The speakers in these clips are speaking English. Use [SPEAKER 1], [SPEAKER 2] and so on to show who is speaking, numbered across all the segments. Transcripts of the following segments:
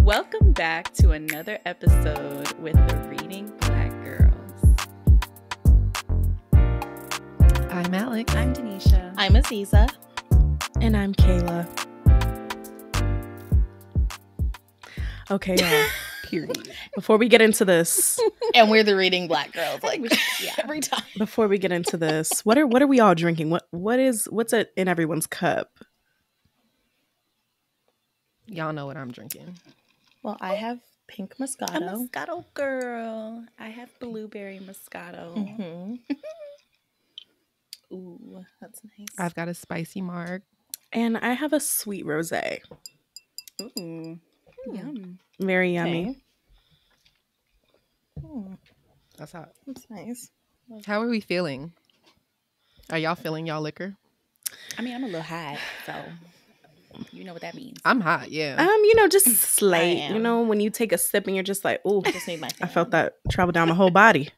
[SPEAKER 1] Welcome back to another episode with the Reading Black Girls.
[SPEAKER 2] I'm Alex.
[SPEAKER 1] I'm Denisha.
[SPEAKER 3] I'm Aziza.
[SPEAKER 2] And I'm Kayla. Okay, y'all.
[SPEAKER 1] Period.
[SPEAKER 2] Before we get into this,
[SPEAKER 3] And we're the Reading Black Girls. Like, every time.
[SPEAKER 2] before we get into this, what are we all drinking? What's in everyone's cup?
[SPEAKER 4] Y'all know what I'm drinking.
[SPEAKER 3] Well, I have pink
[SPEAKER 1] A
[SPEAKER 3] Moscato.
[SPEAKER 1] Moscato girl. I have blueberry Moscato.
[SPEAKER 3] Mm-hmm.
[SPEAKER 1] Ooh, that's nice.
[SPEAKER 4] I've got a spicy marg.
[SPEAKER 2] And I have a sweet rosé.
[SPEAKER 1] Ooh, yum.
[SPEAKER 2] Very yummy.
[SPEAKER 4] That's hot.
[SPEAKER 3] That's nice.
[SPEAKER 4] How are we feeling? Are y'all feeling y'all liquor?
[SPEAKER 1] I mean, I'm a little high, so you know what that means.
[SPEAKER 4] I'm hot, yeah.
[SPEAKER 2] Just slight.
[SPEAKER 3] am.
[SPEAKER 2] You know, when you take a sip and you're just like, oh,
[SPEAKER 3] I just need my
[SPEAKER 2] I felt that travel down my whole body.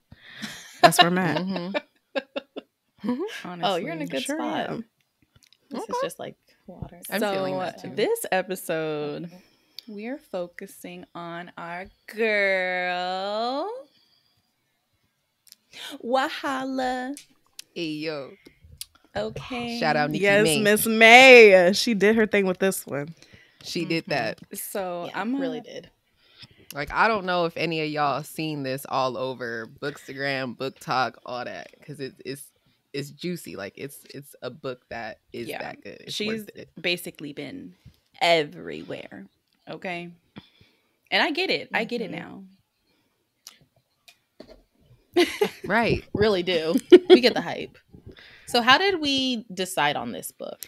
[SPEAKER 2] That's where I'm at.
[SPEAKER 4] Mm-hmm.
[SPEAKER 1] Honestly.
[SPEAKER 3] Oh, you're in a good
[SPEAKER 2] Sure
[SPEAKER 3] spot.
[SPEAKER 2] am.
[SPEAKER 3] This is just like water.
[SPEAKER 4] I'm feeling that too.
[SPEAKER 1] This episode, we're focusing on our girl, Wahala.
[SPEAKER 4] Hey, yo.
[SPEAKER 1] Okay.
[SPEAKER 4] Shout out Nikki
[SPEAKER 2] Yes,
[SPEAKER 4] May.
[SPEAKER 2] Miss May. She did her thing with this one.
[SPEAKER 4] She did that.
[SPEAKER 1] So
[SPEAKER 3] Yeah,
[SPEAKER 1] I'm
[SPEAKER 3] really did.
[SPEAKER 4] Like, I don't know if any of y'all seen this all over Bookstagram, Book Talk, all that. Because it's juicy. Like, it's a book that is
[SPEAKER 1] Yeah.
[SPEAKER 4] that good. It's
[SPEAKER 1] She's
[SPEAKER 4] worth it.
[SPEAKER 1] basically been everywhere. Okay. And I get it. I get it
[SPEAKER 3] Mhm.
[SPEAKER 1] now.
[SPEAKER 4] Right.
[SPEAKER 3] Really do. We get the hype. So how did we decide on this book?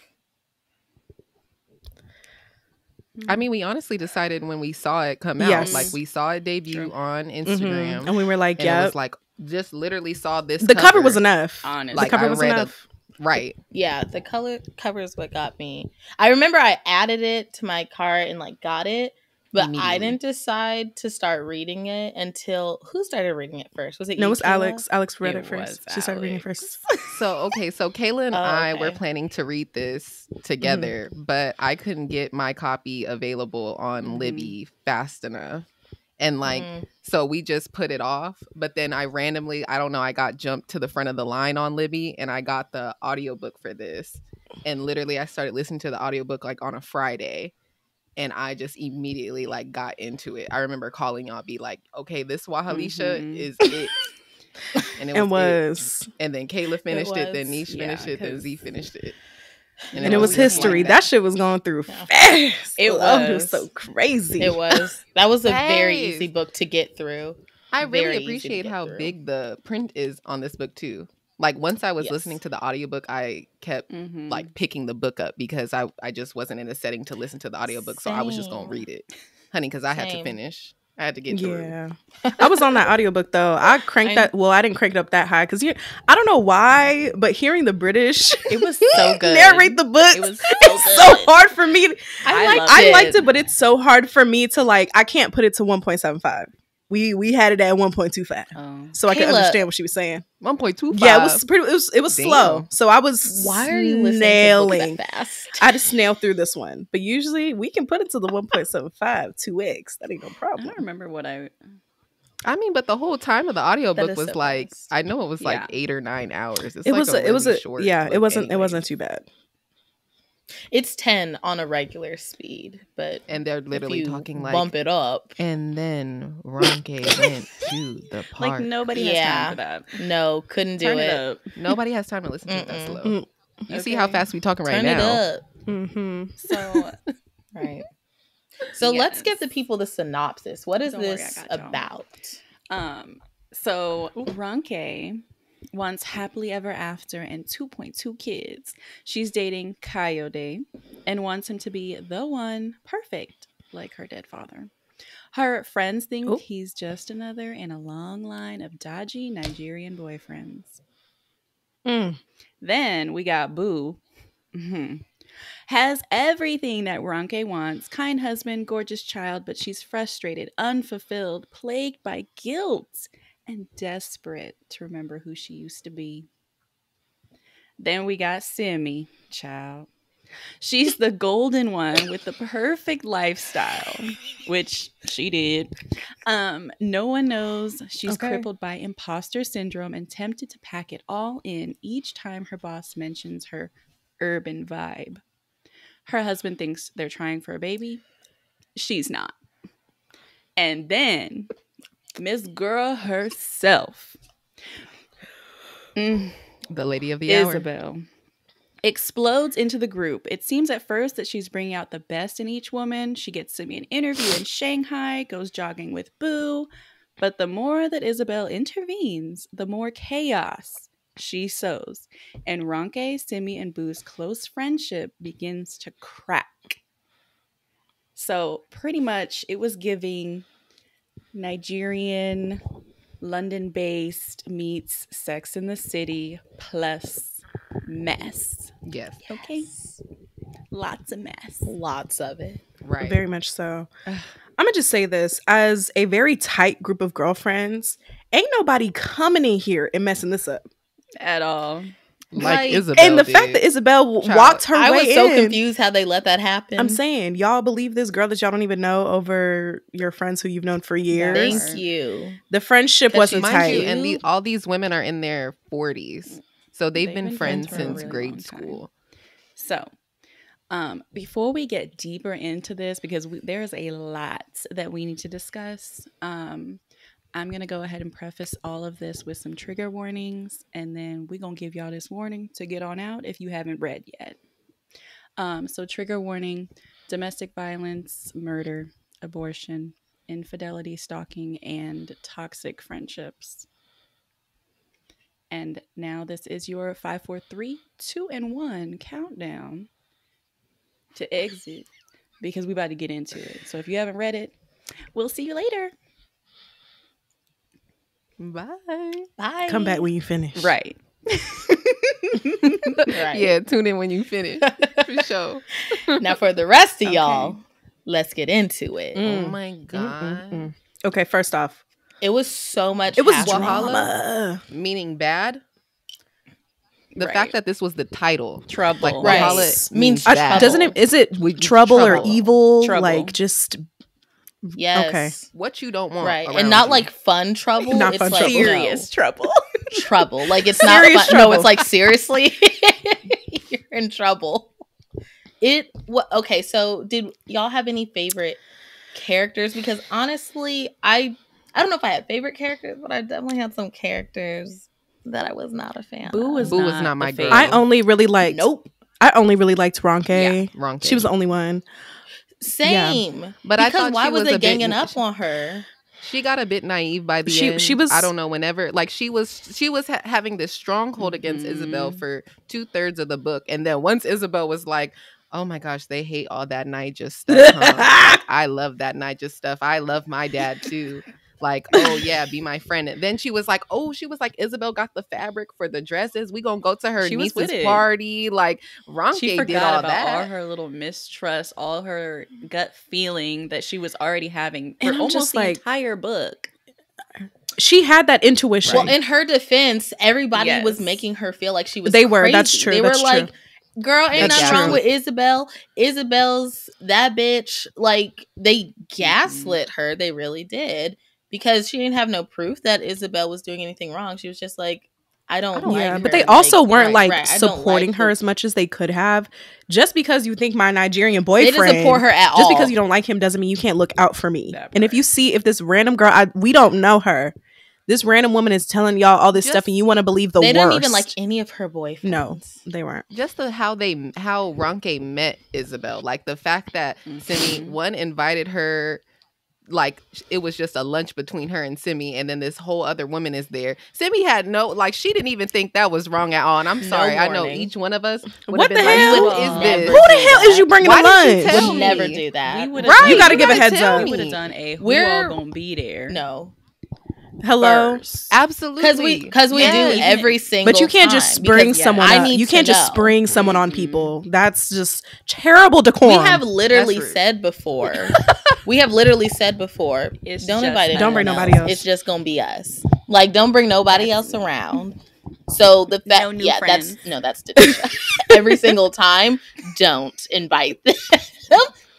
[SPEAKER 4] I mean, we honestly decided when we saw it come out.
[SPEAKER 2] Yes.
[SPEAKER 4] Like, we saw it debut
[SPEAKER 1] True.
[SPEAKER 4] on Instagram.
[SPEAKER 2] And we were like,
[SPEAKER 4] And
[SPEAKER 2] yeah.
[SPEAKER 4] it was like, just literally saw this
[SPEAKER 2] The cover was enough.
[SPEAKER 1] Honestly.
[SPEAKER 4] Like,
[SPEAKER 2] the cover
[SPEAKER 4] I
[SPEAKER 2] was
[SPEAKER 4] read
[SPEAKER 2] enough.
[SPEAKER 4] Right.
[SPEAKER 3] Yeah, the cover is what got me. I remember I added it to my cart and like got it, but I
[SPEAKER 4] Immediately.
[SPEAKER 3] didn't decide to start reading it until who started reading it first? Was it
[SPEAKER 2] No, it
[SPEAKER 3] you,
[SPEAKER 2] was
[SPEAKER 3] Kayla?
[SPEAKER 2] Alex. Alex read
[SPEAKER 1] It
[SPEAKER 2] it first.
[SPEAKER 1] was
[SPEAKER 2] She started reading it
[SPEAKER 1] Alex.
[SPEAKER 2] first.
[SPEAKER 4] So Kayla and
[SPEAKER 3] Oh,
[SPEAKER 4] I were
[SPEAKER 3] okay.
[SPEAKER 4] planning to read this together, but I couldn't get my copy available on
[SPEAKER 1] Mhm.
[SPEAKER 4] Libby fast enough. And like, so we just put it off. But then I randomly, I don't know, I got jumped to the front of the line on Libby and I got the audiobook for this. And literally I started listening to the audiobook like on a Friday. And I just immediately like got into it. I remember calling y'all, be like, okay, this Wahalisha
[SPEAKER 1] Mhm.
[SPEAKER 4] is it. And
[SPEAKER 2] It was.
[SPEAKER 4] And then Kayla finished it, then
[SPEAKER 3] was.
[SPEAKER 4] Niche
[SPEAKER 1] Yeah,
[SPEAKER 4] finished it, then
[SPEAKER 1] 'cause-
[SPEAKER 4] Z finished it.
[SPEAKER 2] And it was
[SPEAKER 4] just
[SPEAKER 2] history.
[SPEAKER 4] like
[SPEAKER 2] That shit was going through
[SPEAKER 3] Yeah.
[SPEAKER 2] fast.
[SPEAKER 1] It
[SPEAKER 2] Oh, it was
[SPEAKER 1] was.
[SPEAKER 2] so crazy.
[SPEAKER 3] It was. That was a very
[SPEAKER 4] Fast.
[SPEAKER 3] easy book to get through.
[SPEAKER 4] I
[SPEAKER 3] very
[SPEAKER 4] really
[SPEAKER 3] easy to
[SPEAKER 4] appreciate
[SPEAKER 3] get
[SPEAKER 4] how
[SPEAKER 3] through.
[SPEAKER 4] big the print is on this book too. Like once I was
[SPEAKER 3] Yes.
[SPEAKER 4] listening to the audiobook, I kept
[SPEAKER 1] Mhm.
[SPEAKER 4] like picking the book up because I just wasn't in a setting to listen to the audiobook. So I was just gonna
[SPEAKER 3] Same.
[SPEAKER 4] read it. Honey, because I had to
[SPEAKER 3] Same.
[SPEAKER 4] finish. I had to get through.
[SPEAKER 2] Yeah. I was on that audiobook though. I cranked
[SPEAKER 3] I'm-
[SPEAKER 2] that. Well, I didn't crank it up that high because I don't know why, but hearing the British
[SPEAKER 3] It was so good.
[SPEAKER 2] narrate the book,
[SPEAKER 3] It was
[SPEAKER 2] it's
[SPEAKER 3] so
[SPEAKER 2] so
[SPEAKER 3] good.
[SPEAKER 2] hard for me.
[SPEAKER 1] I loved
[SPEAKER 2] I liked it, but it's so hard for me to like. I can't put it to 1.75. We had it at 1.25,
[SPEAKER 1] Oh.
[SPEAKER 2] so I could
[SPEAKER 3] Kayla-
[SPEAKER 2] understand what she was saying.
[SPEAKER 4] 1.25.
[SPEAKER 2] Yeah, it was pretty. It was
[SPEAKER 4] Damn.
[SPEAKER 2] slow, so I was
[SPEAKER 3] Why are you listening
[SPEAKER 2] nailing.
[SPEAKER 3] to books that fast?
[SPEAKER 2] I just snailed through this one, but usually we can put it to the 1.75, 2x. That ain't no
[SPEAKER 1] I
[SPEAKER 2] problem.
[SPEAKER 1] don't remember what I.
[SPEAKER 4] I mean, but the whole time of the audiobook
[SPEAKER 3] is
[SPEAKER 4] was
[SPEAKER 3] so
[SPEAKER 4] like,
[SPEAKER 3] fast.
[SPEAKER 4] I know it was like
[SPEAKER 1] Yeah.
[SPEAKER 4] 8 or 9 hours. It's
[SPEAKER 2] It
[SPEAKER 4] like
[SPEAKER 2] was.
[SPEAKER 4] a
[SPEAKER 2] It was.
[SPEAKER 4] really short
[SPEAKER 2] Yeah. It
[SPEAKER 4] book
[SPEAKER 2] wasn't. It
[SPEAKER 4] anyways.
[SPEAKER 2] wasn't too bad.
[SPEAKER 3] It's 10 on a regular speed, but
[SPEAKER 4] And they're
[SPEAKER 3] if
[SPEAKER 4] literally
[SPEAKER 3] you
[SPEAKER 4] talking like,
[SPEAKER 3] bump it up.
[SPEAKER 4] and then Ronke went to the park.
[SPEAKER 1] Like, nobody has
[SPEAKER 3] Yeah.
[SPEAKER 1] time for that.
[SPEAKER 3] No, couldn't do
[SPEAKER 1] Turn
[SPEAKER 3] it.
[SPEAKER 1] it up.
[SPEAKER 4] Nobody has time to listen to it that
[SPEAKER 3] Mm-mm.
[SPEAKER 4] slow.
[SPEAKER 2] Mm.
[SPEAKER 4] You see how
[SPEAKER 1] Okay.
[SPEAKER 4] fast we talking right
[SPEAKER 3] Turn
[SPEAKER 4] now.
[SPEAKER 3] it up.
[SPEAKER 2] Mm-hmm.
[SPEAKER 1] So,
[SPEAKER 3] Right. So let's
[SPEAKER 1] Yes.
[SPEAKER 3] give the people the synopsis. What is
[SPEAKER 1] Don't worry, I
[SPEAKER 3] this
[SPEAKER 1] got y'all.
[SPEAKER 3] about?
[SPEAKER 1] So Ronke wants happily ever after and 2.2 kids. She's dating Coyote and wants him to be the one, perfect, like her dead father. Her friends think
[SPEAKER 2] Ooh.
[SPEAKER 1] he's just another in a long line of dodgy Nigerian boyfriends.
[SPEAKER 2] Mm.
[SPEAKER 1] Then we got Boo. Mhm. Has everything that Ronke wants. Kind husband, gorgeous child, but she's frustrated, unfulfilled, plagued by guilt, and desperate to remember who she used to be. Then we got Simi, child. She's the golden one with the perfect lifestyle, which she did. No one knows she's crippled by imposter syndrome and tempted to pack it all in each time her boss mentions her urban vibe. Her husband thinks they're trying for a baby. She's not. And then Miss Girl herself,
[SPEAKER 4] the lady of the hour,
[SPEAKER 1] Isabel, explodes into the group. It seems at first that she's bringing out the best in each woman. She gets to be an interview in Shanghai, goes jogging with Boo. But the more that Isabel intervenes, the more chaos she sows. And Ronke, Simi, and Boo's close friendship begins to crack. So pretty much it was giving Nigerian, London-based meets Sex in the City plus mess.
[SPEAKER 4] Yes.
[SPEAKER 1] Okay. Lots of mess.
[SPEAKER 3] Lots of it.
[SPEAKER 4] Right.
[SPEAKER 2] Very much so. I'm gonna just say this as a very tight group of girlfriends. Ain't nobody coming in here and messing this up
[SPEAKER 1] At all.
[SPEAKER 4] Like Isabel
[SPEAKER 2] and the
[SPEAKER 4] did.
[SPEAKER 2] fact that Isabel walked her
[SPEAKER 3] I
[SPEAKER 2] way
[SPEAKER 3] was so
[SPEAKER 2] in.
[SPEAKER 3] confused how they let that happen.
[SPEAKER 2] I'm saying, y'all believe this girl that y'all don't even know over your friends who you've known for years.
[SPEAKER 3] Thank you.
[SPEAKER 2] The friendship wasn't
[SPEAKER 4] Mind
[SPEAKER 2] tight.
[SPEAKER 4] you, and all these women are in their 40s. So they've been friends
[SPEAKER 1] for a
[SPEAKER 4] since
[SPEAKER 1] really long
[SPEAKER 4] grade
[SPEAKER 1] time.
[SPEAKER 4] school.
[SPEAKER 1] So, before we get deeper into this, because there's a lot that we need to discuss, I'm going to go ahead and preface all of this with some trigger warnings, and then we're going to give y'all this warning to get on out if you haven't read yet. So trigger warning: domestic violence, murder, abortion, infidelity, stalking, and toxic friendships. And now this is your 5, 4, 3, 2, and 1 countdown to exit, because we about to get into it. So if you haven't read it, we'll see you later.
[SPEAKER 4] Bye.
[SPEAKER 3] Bye.
[SPEAKER 2] Come back when you finish.
[SPEAKER 1] Right.
[SPEAKER 3] Right.
[SPEAKER 4] Yeah, tune in when you finish. For sure.
[SPEAKER 3] Now for the rest of y'all, let's get into it.
[SPEAKER 4] Oh my God.
[SPEAKER 2] Okay, first off,
[SPEAKER 3] It was so much.
[SPEAKER 2] it was
[SPEAKER 3] happening.
[SPEAKER 2] drama.
[SPEAKER 4] Meaning bad. The
[SPEAKER 1] Right.
[SPEAKER 4] fact that this was the title.
[SPEAKER 1] Trouble.
[SPEAKER 4] Like
[SPEAKER 3] Right.
[SPEAKER 4] Wahala
[SPEAKER 3] Means
[SPEAKER 4] bad.
[SPEAKER 3] trouble.
[SPEAKER 2] Doesn't it? Is it
[SPEAKER 4] Would be
[SPEAKER 2] trouble or
[SPEAKER 4] trouble.
[SPEAKER 2] evil?
[SPEAKER 1] Trouble.
[SPEAKER 2] Like just
[SPEAKER 3] Yes.
[SPEAKER 2] Okay.
[SPEAKER 4] What you don't want.
[SPEAKER 3] Right.
[SPEAKER 4] around
[SPEAKER 3] And not
[SPEAKER 4] you.
[SPEAKER 3] like fun trouble.
[SPEAKER 2] Not
[SPEAKER 3] it's
[SPEAKER 2] fun
[SPEAKER 3] like
[SPEAKER 2] trouble.
[SPEAKER 1] Serious trouble.
[SPEAKER 3] trouble. Like it's not
[SPEAKER 2] Serious
[SPEAKER 3] fun. No,
[SPEAKER 2] trouble.
[SPEAKER 3] it's like seriously, you're in trouble. Okay, so did y'all have any favorite characters? Because honestly, I don't know if I had favorite characters, but I definitely had some characters that I was not a fan
[SPEAKER 1] Boo
[SPEAKER 3] of.
[SPEAKER 1] was
[SPEAKER 4] Boo was
[SPEAKER 1] not
[SPEAKER 4] not my
[SPEAKER 1] the
[SPEAKER 4] girl.
[SPEAKER 1] favorite.
[SPEAKER 2] I only really liked.
[SPEAKER 3] Nope.
[SPEAKER 2] I only really liked Ronke.
[SPEAKER 4] Yeah, wrong
[SPEAKER 2] She was the only one.
[SPEAKER 3] Same.
[SPEAKER 4] But I
[SPEAKER 3] because
[SPEAKER 4] thought
[SPEAKER 3] why
[SPEAKER 4] she
[SPEAKER 3] was
[SPEAKER 4] was
[SPEAKER 3] they
[SPEAKER 4] a bit-
[SPEAKER 3] ganging up on her?
[SPEAKER 4] She got a bit naive by the
[SPEAKER 2] She-
[SPEAKER 4] end.
[SPEAKER 2] she was-
[SPEAKER 4] I don't know. Whenever, like, she was having this stronghold against Isabel for 2/3 of the book, and then once Isabel was like, "Oh my gosh, they hate all that Nija stuff. Huh? Like, I love that Nija stuff. I love my dad too. Like, oh yeah, be my friend." And then she was like, Isabel got the fabric for the dresses. We gonna go to her
[SPEAKER 1] She was with
[SPEAKER 4] niece's
[SPEAKER 1] it.
[SPEAKER 4] party. Like,
[SPEAKER 1] She
[SPEAKER 4] Ronke did
[SPEAKER 1] forgot
[SPEAKER 4] all
[SPEAKER 1] about
[SPEAKER 4] that.
[SPEAKER 1] all her little mistrust, all her gut feeling that she was already having for
[SPEAKER 2] And I'm
[SPEAKER 1] almost
[SPEAKER 2] just
[SPEAKER 1] the
[SPEAKER 2] like-
[SPEAKER 1] entire book.
[SPEAKER 2] She had that intuition.
[SPEAKER 3] Well, in her defense, everybody
[SPEAKER 1] Yes.
[SPEAKER 3] was making her feel like she was.
[SPEAKER 2] They were.
[SPEAKER 3] Crazy.
[SPEAKER 2] That's true.
[SPEAKER 3] They
[SPEAKER 2] That's
[SPEAKER 3] were like, "Girl, ain't
[SPEAKER 4] That's
[SPEAKER 3] nothing wrong
[SPEAKER 4] true.
[SPEAKER 3] with Isabel. Isabel's that bitch." Like they gaslit her. They really did because she didn't have no proof that Isabel was doing anything wrong. She was just like, "I don't like
[SPEAKER 2] yeah,
[SPEAKER 3] her."
[SPEAKER 2] but they also weren't
[SPEAKER 3] right,
[SPEAKER 2] like
[SPEAKER 3] right. I don't
[SPEAKER 2] supporting
[SPEAKER 3] like
[SPEAKER 2] her
[SPEAKER 3] the-
[SPEAKER 2] as much as they could have. Just because you think my Nigerian
[SPEAKER 3] They
[SPEAKER 2] boyfriend,
[SPEAKER 3] didn't support her at all.
[SPEAKER 2] just because you don't like him doesn't mean you can't look out for me.
[SPEAKER 1] That
[SPEAKER 2] And if
[SPEAKER 1] part.
[SPEAKER 2] you see if this random girl, we don't know her, this random woman is telling y'all all this
[SPEAKER 4] Just-
[SPEAKER 2] stuff, and you want to believe the
[SPEAKER 3] they
[SPEAKER 2] worst.
[SPEAKER 3] didn't even like any of her boyfriends.
[SPEAKER 2] No, they weren't.
[SPEAKER 4] Just how Ronke met Isabel, like the fact that Simi one invited her, like it was just a lunch between her and Simi, and then this whole other woman is there. Simi had she didn't even think that was wrong at all. And I'm
[SPEAKER 3] No
[SPEAKER 4] sorry, I know
[SPEAKER 3] warning.
[SPEAKER 4] each one of us would
[SPEAKER 2] What
[SPEAKER 4] have been
[SPEAKER 2] the
[SPEAKER 4] like,
[SPEAKER 2] hell?
[SPEAKER 4] "What is
[SPEAKER 3] Never
[SPEAKER 4] this?
[SPEAKER 3] do
[SPEAKER 2] Who the
[SPEAKER 3] that.
[SPEAKER 2] hell is you bringing
[SPEAKER 4] Why
[SPEAKER 2] to
[SPEAKER 4] didn't you
[SPEAKER 2] lunch?
[SPEAKER 4] tell
[SPEAKER 3] Would
[SPEAKER 4] me?
[SPEAKER 3] never do that.
[SPEAKER 1] We
[SPEAKER 4] Right,
[SPEAKER 2] You gotta give a
[SPEAKER 4] gotta
[SPEAKER 2] heads
[SPEAKER 4] tell
[SPEAKER 2] up.
[SPEAKER 1] We would
[SPEAKER 4] me.
[SPEAKER 1] have done a who
[SPEAKER 3] We're-
[SPEAKER 1] all gonna be there.
[SPEAKER 3] No,
[SPEAKER 2] Hello.
[SPEAKER 1] First.
[SPEAKER 4] Absolutely,
[SPEAKER 3] because we
[SPEAKER 4] Yes.
[SPEAKER 3] do every single.
[SPEAKER 2] But you can't
[SPEAKER 3] time,
[SPEAKER 2] just bring
[SPEAKER 3] because
[SPEAKER 2] someone
[SPEAKER 3] I
[SPEAKER 2] up.
[SPEAKER 3] need
[SPEAKER 2] You
[SPEAKER 3] to
[SPEAKER 2] can't just
[SPEAKER 3] know.
[SPEAKER 2] spring someone on people. That's just terrible decorum.
[SPEAKER 3] We have literally
[SPEAKER 4] That's rude.
[SPEAKER 3] said before. We have literally said before.
[SPEAKER 1] It's
[SPEAKER 3] Don't
[SPEAKER 1] just
[SPEAKER 3] invite
[SPEAKER 1] not
[SPEAKER 2] Don't bring
[SPEAKER 3] anyone
[SPEAKER 2] nobody else.
[SPEAKER 3] It's just gonna be us. Like, don't bring nobody else around. So the fact,
[SPEAKER 1] No new friends.
[SPEAKER 3] that's Tanisha. Every single time, don't invite them.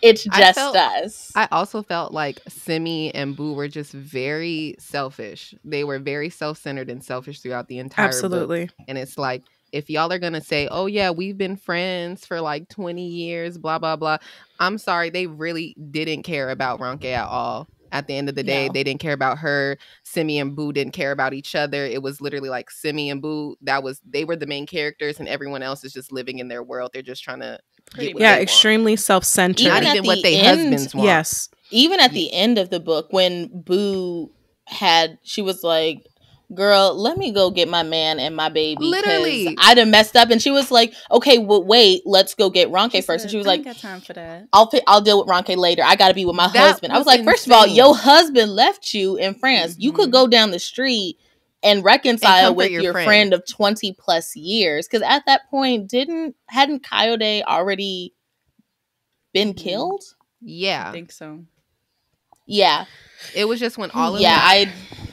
[SPEAKER 3] It's just us.
[SPEAKER 4] I also felt like Simi and Boo were just very selfish. They were very self-centered and selfish throughout the entire
[SPEAKER 2] Absolutely.
[SPEAKER 4] book. And it's like, if y'all are going to say, oh yeah, we've been friends for like 20 years, blah, blah, blah. I'm sorry. They really didn't care about Ronke at all. At the end of the day, they didn't care about her. Simi and Boo didn't care about each other. It was literally like Simi and Boo. They were the main characters, and everyone else is just living in their world. They're just trying to get what they want.
[SPEAKER 2] Extremely self-centered.
[SPEAKER 4] Not even what their husbands want.
[SPEAKER 2] Yes.
[SPEAKER 3] Even at the end of the book, when Boo she was like, girl, let me go get my man and my baby.
[SPEAKER 4] Literally.
[SPEAKER 3] I done messed up. And she was like, okay, well, wait, let's go get Ronke first. And she was like,
[SPEAKER 1] I ain't got time for that.
[SPEAKER 3] I'll deal with Ronke later. I got to be with my husband. I was like, first of all, your husband left you in France. You could go down the street and reconcile with your friend of 20 plus years. Because at that point, hadn't Coyote already been killed?
[SPEAKER 4] Yeah.
[SPEAKER 1] I think so.
[SPEAKER 3] Yeah.
[SPEAKER 4] It was just when all of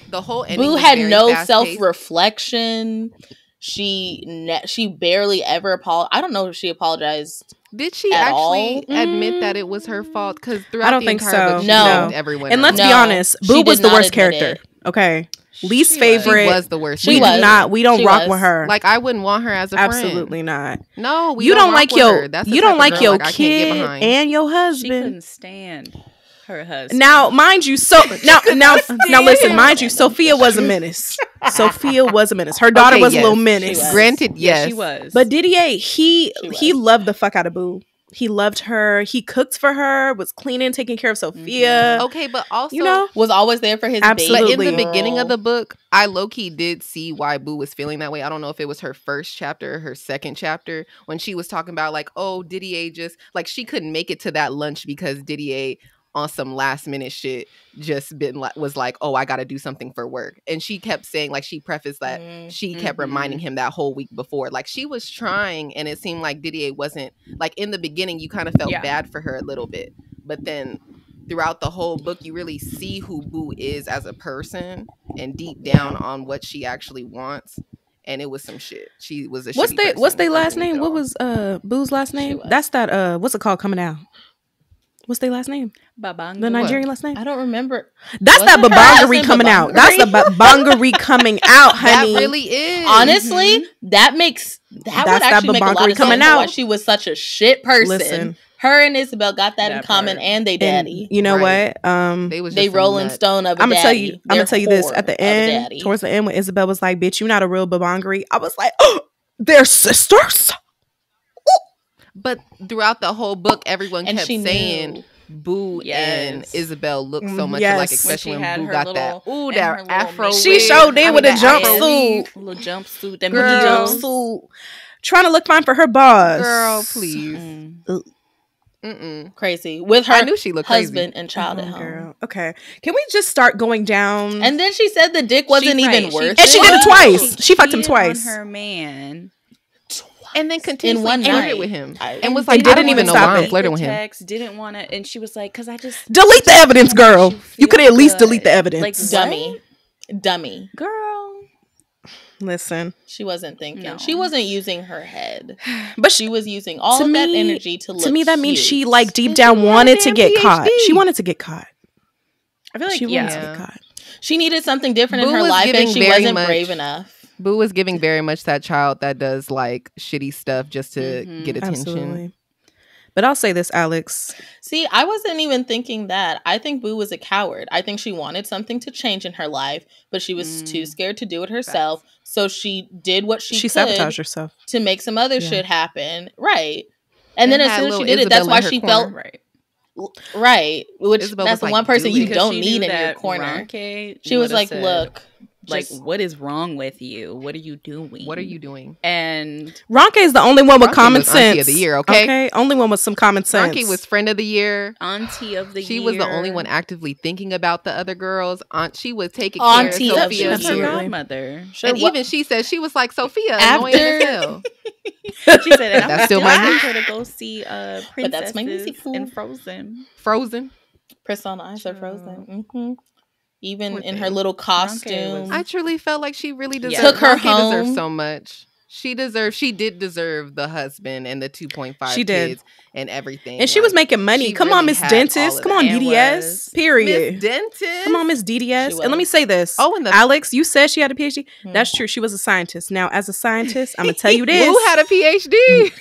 [SPEAKER 4] the whole ending
[SPEAKER 3] Boo
[SPEAKER 4] was
[SPEAKER 3] had
[SPEAKER 4] very
[SPEAKER 3] no
[SPEAKER 4] fast-paced.
[SPEAKER 3] self-reflection. She barely ever apologized. I don't know if she apologized.
[SPEAKER 4] Did she
[SPEAKER 3] at
[SPEAKER 4] actually
[SPEAKER 3] all?
[SPEAKER 4] admit that it was her fault? Because throughout
[SPEAKER 2] I don't
[SPEAKER 4] the
[SPEAKER 2] think
[SPEAKER 4] entire
[SPEAKER 2] so.
[SPEAKER 4] book, she
[SPEAKER 3] No.
[SPEAKER 4] blamed everyone
[SPEAKER 2] And let's
[SPEAKER 4] else.
[SPEAKER 2] be honest,
[SPEAKER 3] she
[SPEAKER 2] Boo was
[SPEAKER 3] did
[SPEAKER 2] the
[SPEAKER 3] not
[SPEAKER 2] worst
[SPEAKER 3] admit
[SPEAKER 2] character.
[SPEAKER 3] it.
[SPEAKER 2] Okay. Least
[SPEAKER 1] She
[SPEAKER 2] favorite.
[SPEAKER 4] She was the worst.
[SPEAKER 3] She
[SPEAKER 2] We
[SPEAKER 3] was.
[SPEAKER 2] do not. We don't
[SPEAKER 3] She
[SPEAKER 2] rock
[SPEAKER 3] was.
[SPEAKER 2] with her.
[SPEAKER 4] Like, I wouldn't want her as a friend.
[SPEAKER 2] Absolutely not.
[SPEAKER 4] No, we
[SPEAKER 2] You don't
[SPEAKER 4] rock
[SPEAKER 2] like
[SPEAKER 4] with
[SPEAKER 2] your
[SPEAKER 4] her. That's the
[SPEAKER 2] you
[SPEAKER 4] type
[SPEAKER 2] don't
[SPEAKER 4] of
[SPEAKER 2] like
[SPEAKER 4] girl,
[SPEAKER 2] your
[SPEAKER 4] like, I can't get
[SPEAKER 2] kid
[SPEAKER 4] behind.
[SPEAKER 2] and your
[SPEAKER 1] She
[SPEAKER 2] husband.
[SPEAKER 1] couldn't stand her husband.
[SPEAKER 2] Now, mind you, now listen, mind you, Sophia was a menace. Sophia was a menace. Her daughter
[SPEAKER 4] Okay,
[SPEAKER 2] was
[SPEAKER 4] yes.
[SPEAKER 2] a little menace.
[SPEAKER 3] She was.
[SPEAKER 4] Granted, yes.
[SPEAKER 1] she was.
[SPEAKER 2] But Didier, he
[SPEAKER 3] was.
[SPEAKER 2] loved the fuck out of Boo. He loved her. He cooked for her, was cleaning, taking care of Sophia.
[SPEAKER 4] Okay, but also,
[SPEAKER 2] You know?
[SPEAKER 3] Was always there for his
[SPEAKER 2] Absolutely.
[SPEAKER 4] but in
[SPEAKER 3] baby.
[SPEAKER 4] the beginning of the book, I low-key did see why Boo was feeling that way. I don't know if it was her first chapter or her second chapter when she was talking about like, oh, Didier just, like, she couldn't make it to that lunch because Didier on some last minute shit just was like, oh, I gotta do something for work. And she kept saying, like, she prefaced that she kept reminding him that whole week before, like, she was trying, and it seemed like Didier wasn't, like, in the beginning you kind of felt bad for her a little bit, but then throughout the whole book you really see who Boo is as a person and deep down on what she actually wants. And it was some shit. She was a
[SPEAKER 2] What's their last name? What was Boo's last name? That's that what's it called coming out? What's their last name?
[SPEAKER 1] Babanga.
[SPEAKER 2] The Nigerian last name?
[SPEAKER 3] I don't remember.
[SPEAKER 2] That's that
[SPEAKER 3] Wasn't her last
[SPEAKER 2] Babangari
[SPEAKER 3] name
[SPEAKER 2] coming out.
[SPEAKER 3] Babangari?
[SPEAKER 2] That's the Babangari coming out, honey.
[SPEAKER 4] That really is.
[SPEAKER 3] Honestly, that would actually make a lot
[SPEAKER 2] Babangari
[SPEAKER 3] of
[SPEAKER 2] coming
[SPEAKER 3] sense
[SPEAKER 2] out.
[SPEAKER 3] why she was such a shit person.
[SPEAKER 2] Listen.
[SPEAKER 3] Her and Isabel got that in
[SPEAKER 1] That
[SPEAKER 3] common,
[SPEAKER 1] part.
[SPEAKER 3] and they daddy.
[SPEAKER 2] And you know
[SPEAKER 4] Right.
[SPEAKER 2] what?
[SPEAKER 4] They was
[SPEAKER 3] They
[SPEAKER 4] just some
[SPEAKER 3] Rolling
[SPEAKER 4] nuts.
[SPEAKER 3] Stone of a
[SPEAKER 2] I'm gonna
[SPEAKER 3] daddy.
[SPEAKER 2] tell you this.
[SPEAKER 3] They're
[SPEAKER 2] At the
[SPEAKER 3] whore of a
[SPEAKER 2] end,
[SPEAKER 3] daddy.
[SPEAKER 2] towards the end, when Isabel was like, "Bitch, you're not a real Babangari," I was like, "Oh, they're sisters."
[SPEAKER 4] But throughout the whole book, everyone
[SPEAKER 3] And
[SPEAKER 4] kept
[SPEAKER 3] she
[SPEAKER 4] saying
[SPEAKER 3] knew.
[SPEAKER 4] Boo and
[SPEAKER 1] Yes.
[SPEAKER 4] Isabel look so much
[SPEAKER 2] Yes.
[SPEAKER 4] alike,
[SPEAKER 1] When
[SPEAKER 4] especially
[SPEAKER 1] she
[SPEAKER 4] when
[SPEAKER 1] had
[SPEAKER 4] Boo
[SPEAKER 1] her
[SPEAKER 4] got
[SPEAKER 1] little-
[SPEAKER 4] that. Ooh,
[SPEAKER 1] and
[SPEAKER 4] that
[SPEAKER 1] her little
[SPEAKER 4] afro.
[SPEAKER 1] makeup.
[SPEAKER 2] She
[SPEAKER 4] wig.
[SPEAKER 2] showed did with a
[SPEAKER 4] that afro
[SPEAKER 2] jumpsuit.
[SPEAKER 4] weave.
[SPEAKER 1] Little jumpsuit. Them
[SPEAKER 2] Girl,
[SPEAKER 1] heels.
[SPEAKER 2] jumpsuit, trying to look fine for her boss.
[SPEAKER 4] Girl, please.
[SPEAKER 1] Mm.
[SPEAKER 4] Mm-mm.
[SPEAKER 3] Crazy with her
[SPEAKER 4] I knew she looked
[SPEAKER 3] husband
[SPEAKER 4] crazy.
[SPEAKER 3] and child at home.
[SPEAKER 2] Girl. Okay, can we just start going down?
[SPEAKER 3] And then she said the dick wasn't even worth
[SPEAKER 2] And she did it
[SPEAKER 3] it.
[SPEAKER 2] twice. She fucked him
[SPEAKER 1] cheated
[SPEAKER 2] twice.
[SPEAKER 1] On her man.
[SPEAKER 4] And then continuously
[SPEAKER 3] one
[SPEAKER 4] flirted
[SPEAKER 3] night.
[SPEAKER 4] with him.
[SPEAKER 3] I-
[SPEAKER 4] And was
[SPEAKER 2] They
[SPEAKER 4] like, I
[SPEAKER 2] didn't
[SPEAKER 4] don't
[SPEAKER 2] even
[SPEAKER 4] even know
[SPEAKER 2] stop
[SPEAKER 4] why I'm
[SPEAKER 2] it.
[SPEAKER 4] flirting with him.
[SPEAKER 1] Text, didn't want to, and she was like, "Cause I just
[SPEAKER 2] Delete the evidence, girl.
[SPEAKER 1] makes
[SPEAKER 2] You could
[SPEAKER 1] feel
[SPEAKER 2] at least
[SPEAKER 1] good."
[SPEAKER 2] delete the evidence.
[SPEAKER 1] Like,
[SPEAKER 3] Dummy.
[SPEAKER 1] girl.
[SPEAKER 2] Listen,
[SPEAKER 3] She wasn't thinking.
[SPEAKER 1] No.
[SPEAKER 3] She wasn't using her head.
[SPEAKER 2] but
[SPEAKER 3] She was using all
[SPEAKER 2] to
[SPEAKER 3] of that
[SPEAKER 2] me-
[SPEAKER 3] energy to look
[SPEAKER 2] to me that means
[SPEAKER 3] cute.
[SPEAKER 2] she like deep
[SPEAKER 4] And
[SPEAKER 2] down
[SPEAKER 4] she had a
[SPEAKER 2] wanted to
[SPEAKER 4] damn
[SPEAKER 2] get caught.
[SPEAKER 4] PhD.
[SPEAKER 2] She wanted to get caught.
[SPEAKER 1] I feel like
[SPEAKER 2] She wanted to
[SPEAKER 4] yeah.
[SPEAKER 2] get caught.
[SPEAKER 3] She needed something different in
[SPEAKER 4] Boo
[SPEAKER 3] her
[SPEAKER 4] was
[SPEAKER 3] life, and
[SPEAKER 4] giving
[SPEAKER 3] she
[SPEAKER 4] very
[SPEAKER 3] wasn't
[SPEAKER 4] much-
[SPEAKER 3] brave enough.
[SPEAKER 4] Boo was giving very much that child that does like shitty stuff just to get attention.
[SPEAKER 2] Absolutely. But I'll say this, Alex.
[SPEAKER 3] See, I wasn't even thinking that. I think Boo was a coward. I think she wanted something to change in her life, but she was too scared to do it herself. So she did what she could
[SPEAKER 2] sabotaged herself.
[SPEAKER 3] to make some other
[SPEAKER 2] Yeah.
[SPEAKER 3] shit happen. Right. And then
[SPEAKER 4] And
[SPEAKER 3] as
[SPEAKER 4] had
[SPEAKER 3] soon as she
[SPEAKER 4] little
[SPEAKER 3] did it, that's
[SPEAKER 4] Isabel
[SPEAKER 3] why
[SPEAKER 4] in her
[SPEAKER 3] she
[SPEAKER 4] corner.
[SPEAKER 3] felt
[SPEAKER 1] Right.
[SPEAKER 3] right. Which
[SPEAKER 4] Isabel
[SPEAKER 3] that's
[SPEAKER 4] was
[SPEAKER 3] the
[SPEAKER 4] like,
[SPEAKER 3] one person
[SPEAKER 4] "Do
[SPEAKER 3] you
[SPEAKER 4] it."
[SPEAKER 3] don't
[SPEAKER 1] She
[SPEAKER 3] need
[SPEAKER 1] knew
[SPEAKER 3] in your
[SPEAKER 1] that
[SPEAKER 3] corner.
[SPEAKER 1] Ronke
[SPEAKER 3] She was
[SPEAKER 1] would've
[SPEAKER 3] like,
[SPEAKER 1] said,
[SPEAKER 3] "Look,
[SPEAKER 1] like,
[SPEAKER 3] just-
[SPEAKER 1] what is wrong with you? What are you doing?
[SPEAKER 4] What are you doing?
[SPEAKER 1] And
[SPEAKER 2] Ronke is the only one with
[SPEAKER 4] Ronke
[SPEAKER 2] common
[SPEAKER 4] was Auntie
[SPEAKER 2] sense.
[SPEAKER 4] of the year, okay?
[SPEAKER 2] Only one with some common sense.
[SPEAKER 4] Ronke was friend of the year.
[SPEAKER 1] auntie of the year.
[SPEAKER 4] She was the only one actively thinking about the other girls. She was taking
[SPEAKER 3] Auntie
[SPEAKER 4] care of
[SPEAKER 3] of the
[SPEAKER 4] Sophia.
[SPEAKER 1] That's her
[SPEAKER 3] year.
[SPEAKER 1] godmother.
[SPEAKER 3] Sure,
[SPEAKER 4] And
[SPEAKER 3] what-
[SPEAKER 4] even she said, she was like, Sophia,
[SPEAKER 3] After-
[SPEAKER 4] annoying as hell.
[SPEAKER 1] She said, and
[SPEAKER 4] That's
[SPEAKER 1] I'm
[SPEAKER 4] still
[SPEAKER 1] still
[SPEAKER 4] my
[SPEAKER 1] taking her to go see
[SPEAKER 3] But that's my
[SPEAKER 1] princesses
[SPEAKER 3] musical.
[SPEAKER 1] and Frozen.
[SPEAKER 4] Frozen.
[SPEAKER 3] Persona eyes are frozen. Mm-hmm. even
[SPEAKER 2] Poor
[SPEAKER 3] in
[SPEAKER 2] thing.
[SPEAKER 3] her little
[SPEAKER 1] was-
[SPEAKER 3] costume.
[SPEAKER 4] I truly felt like she really deserved.
[SPEAKER 3] Took her
[SPEAKER 4] Ronke deserved
[SPEAKER 3] home.
[SPEAKER 4] so much. She did deserve the husband and the 2.5
[SPEAKER 2] She did.
[SPEAKER 4] kids and everything.
[SPEAKER 2] And she was
[SPEAKER 4] Like,
[SPEAKER 2] making money.
[SPEAKER 4] she
[SPEAKER 2] Come
[SPEAKER 4] really
[SPEAKER 2] on, Miss
[SPEAKER 4] had all
[SPEAKER 2] Dentist.
[SPEAKER 4] of
[SPEAKER 2] Come
[SPEAKER 4] that.
[SPEAKER 2] on,
[SPEAKER 1] And
[SPEAKER 2] DDS.
[SPEAKER 1] was.
[SPEAKER 2] Period.
[SPEAKER 4] Miss Dentist.
[SPEAKER 2] Come on, Miss DDS.
[SPEAKER 3] She
[SPEAKER 2] And let me
[SPEAKER 3] was.
[SPEAKER 2] say this.
[SPEAKER 4] Oh, and the
[SPEAKER 2] Alex, you said she had a PhD.
[SPEAKER 3] Hmm.
[SPEAKER 2] That's true. She was a scientist. Now, as a scientist, I'm gonna tell you this.
[SPEAKER 4] Who had a PhD?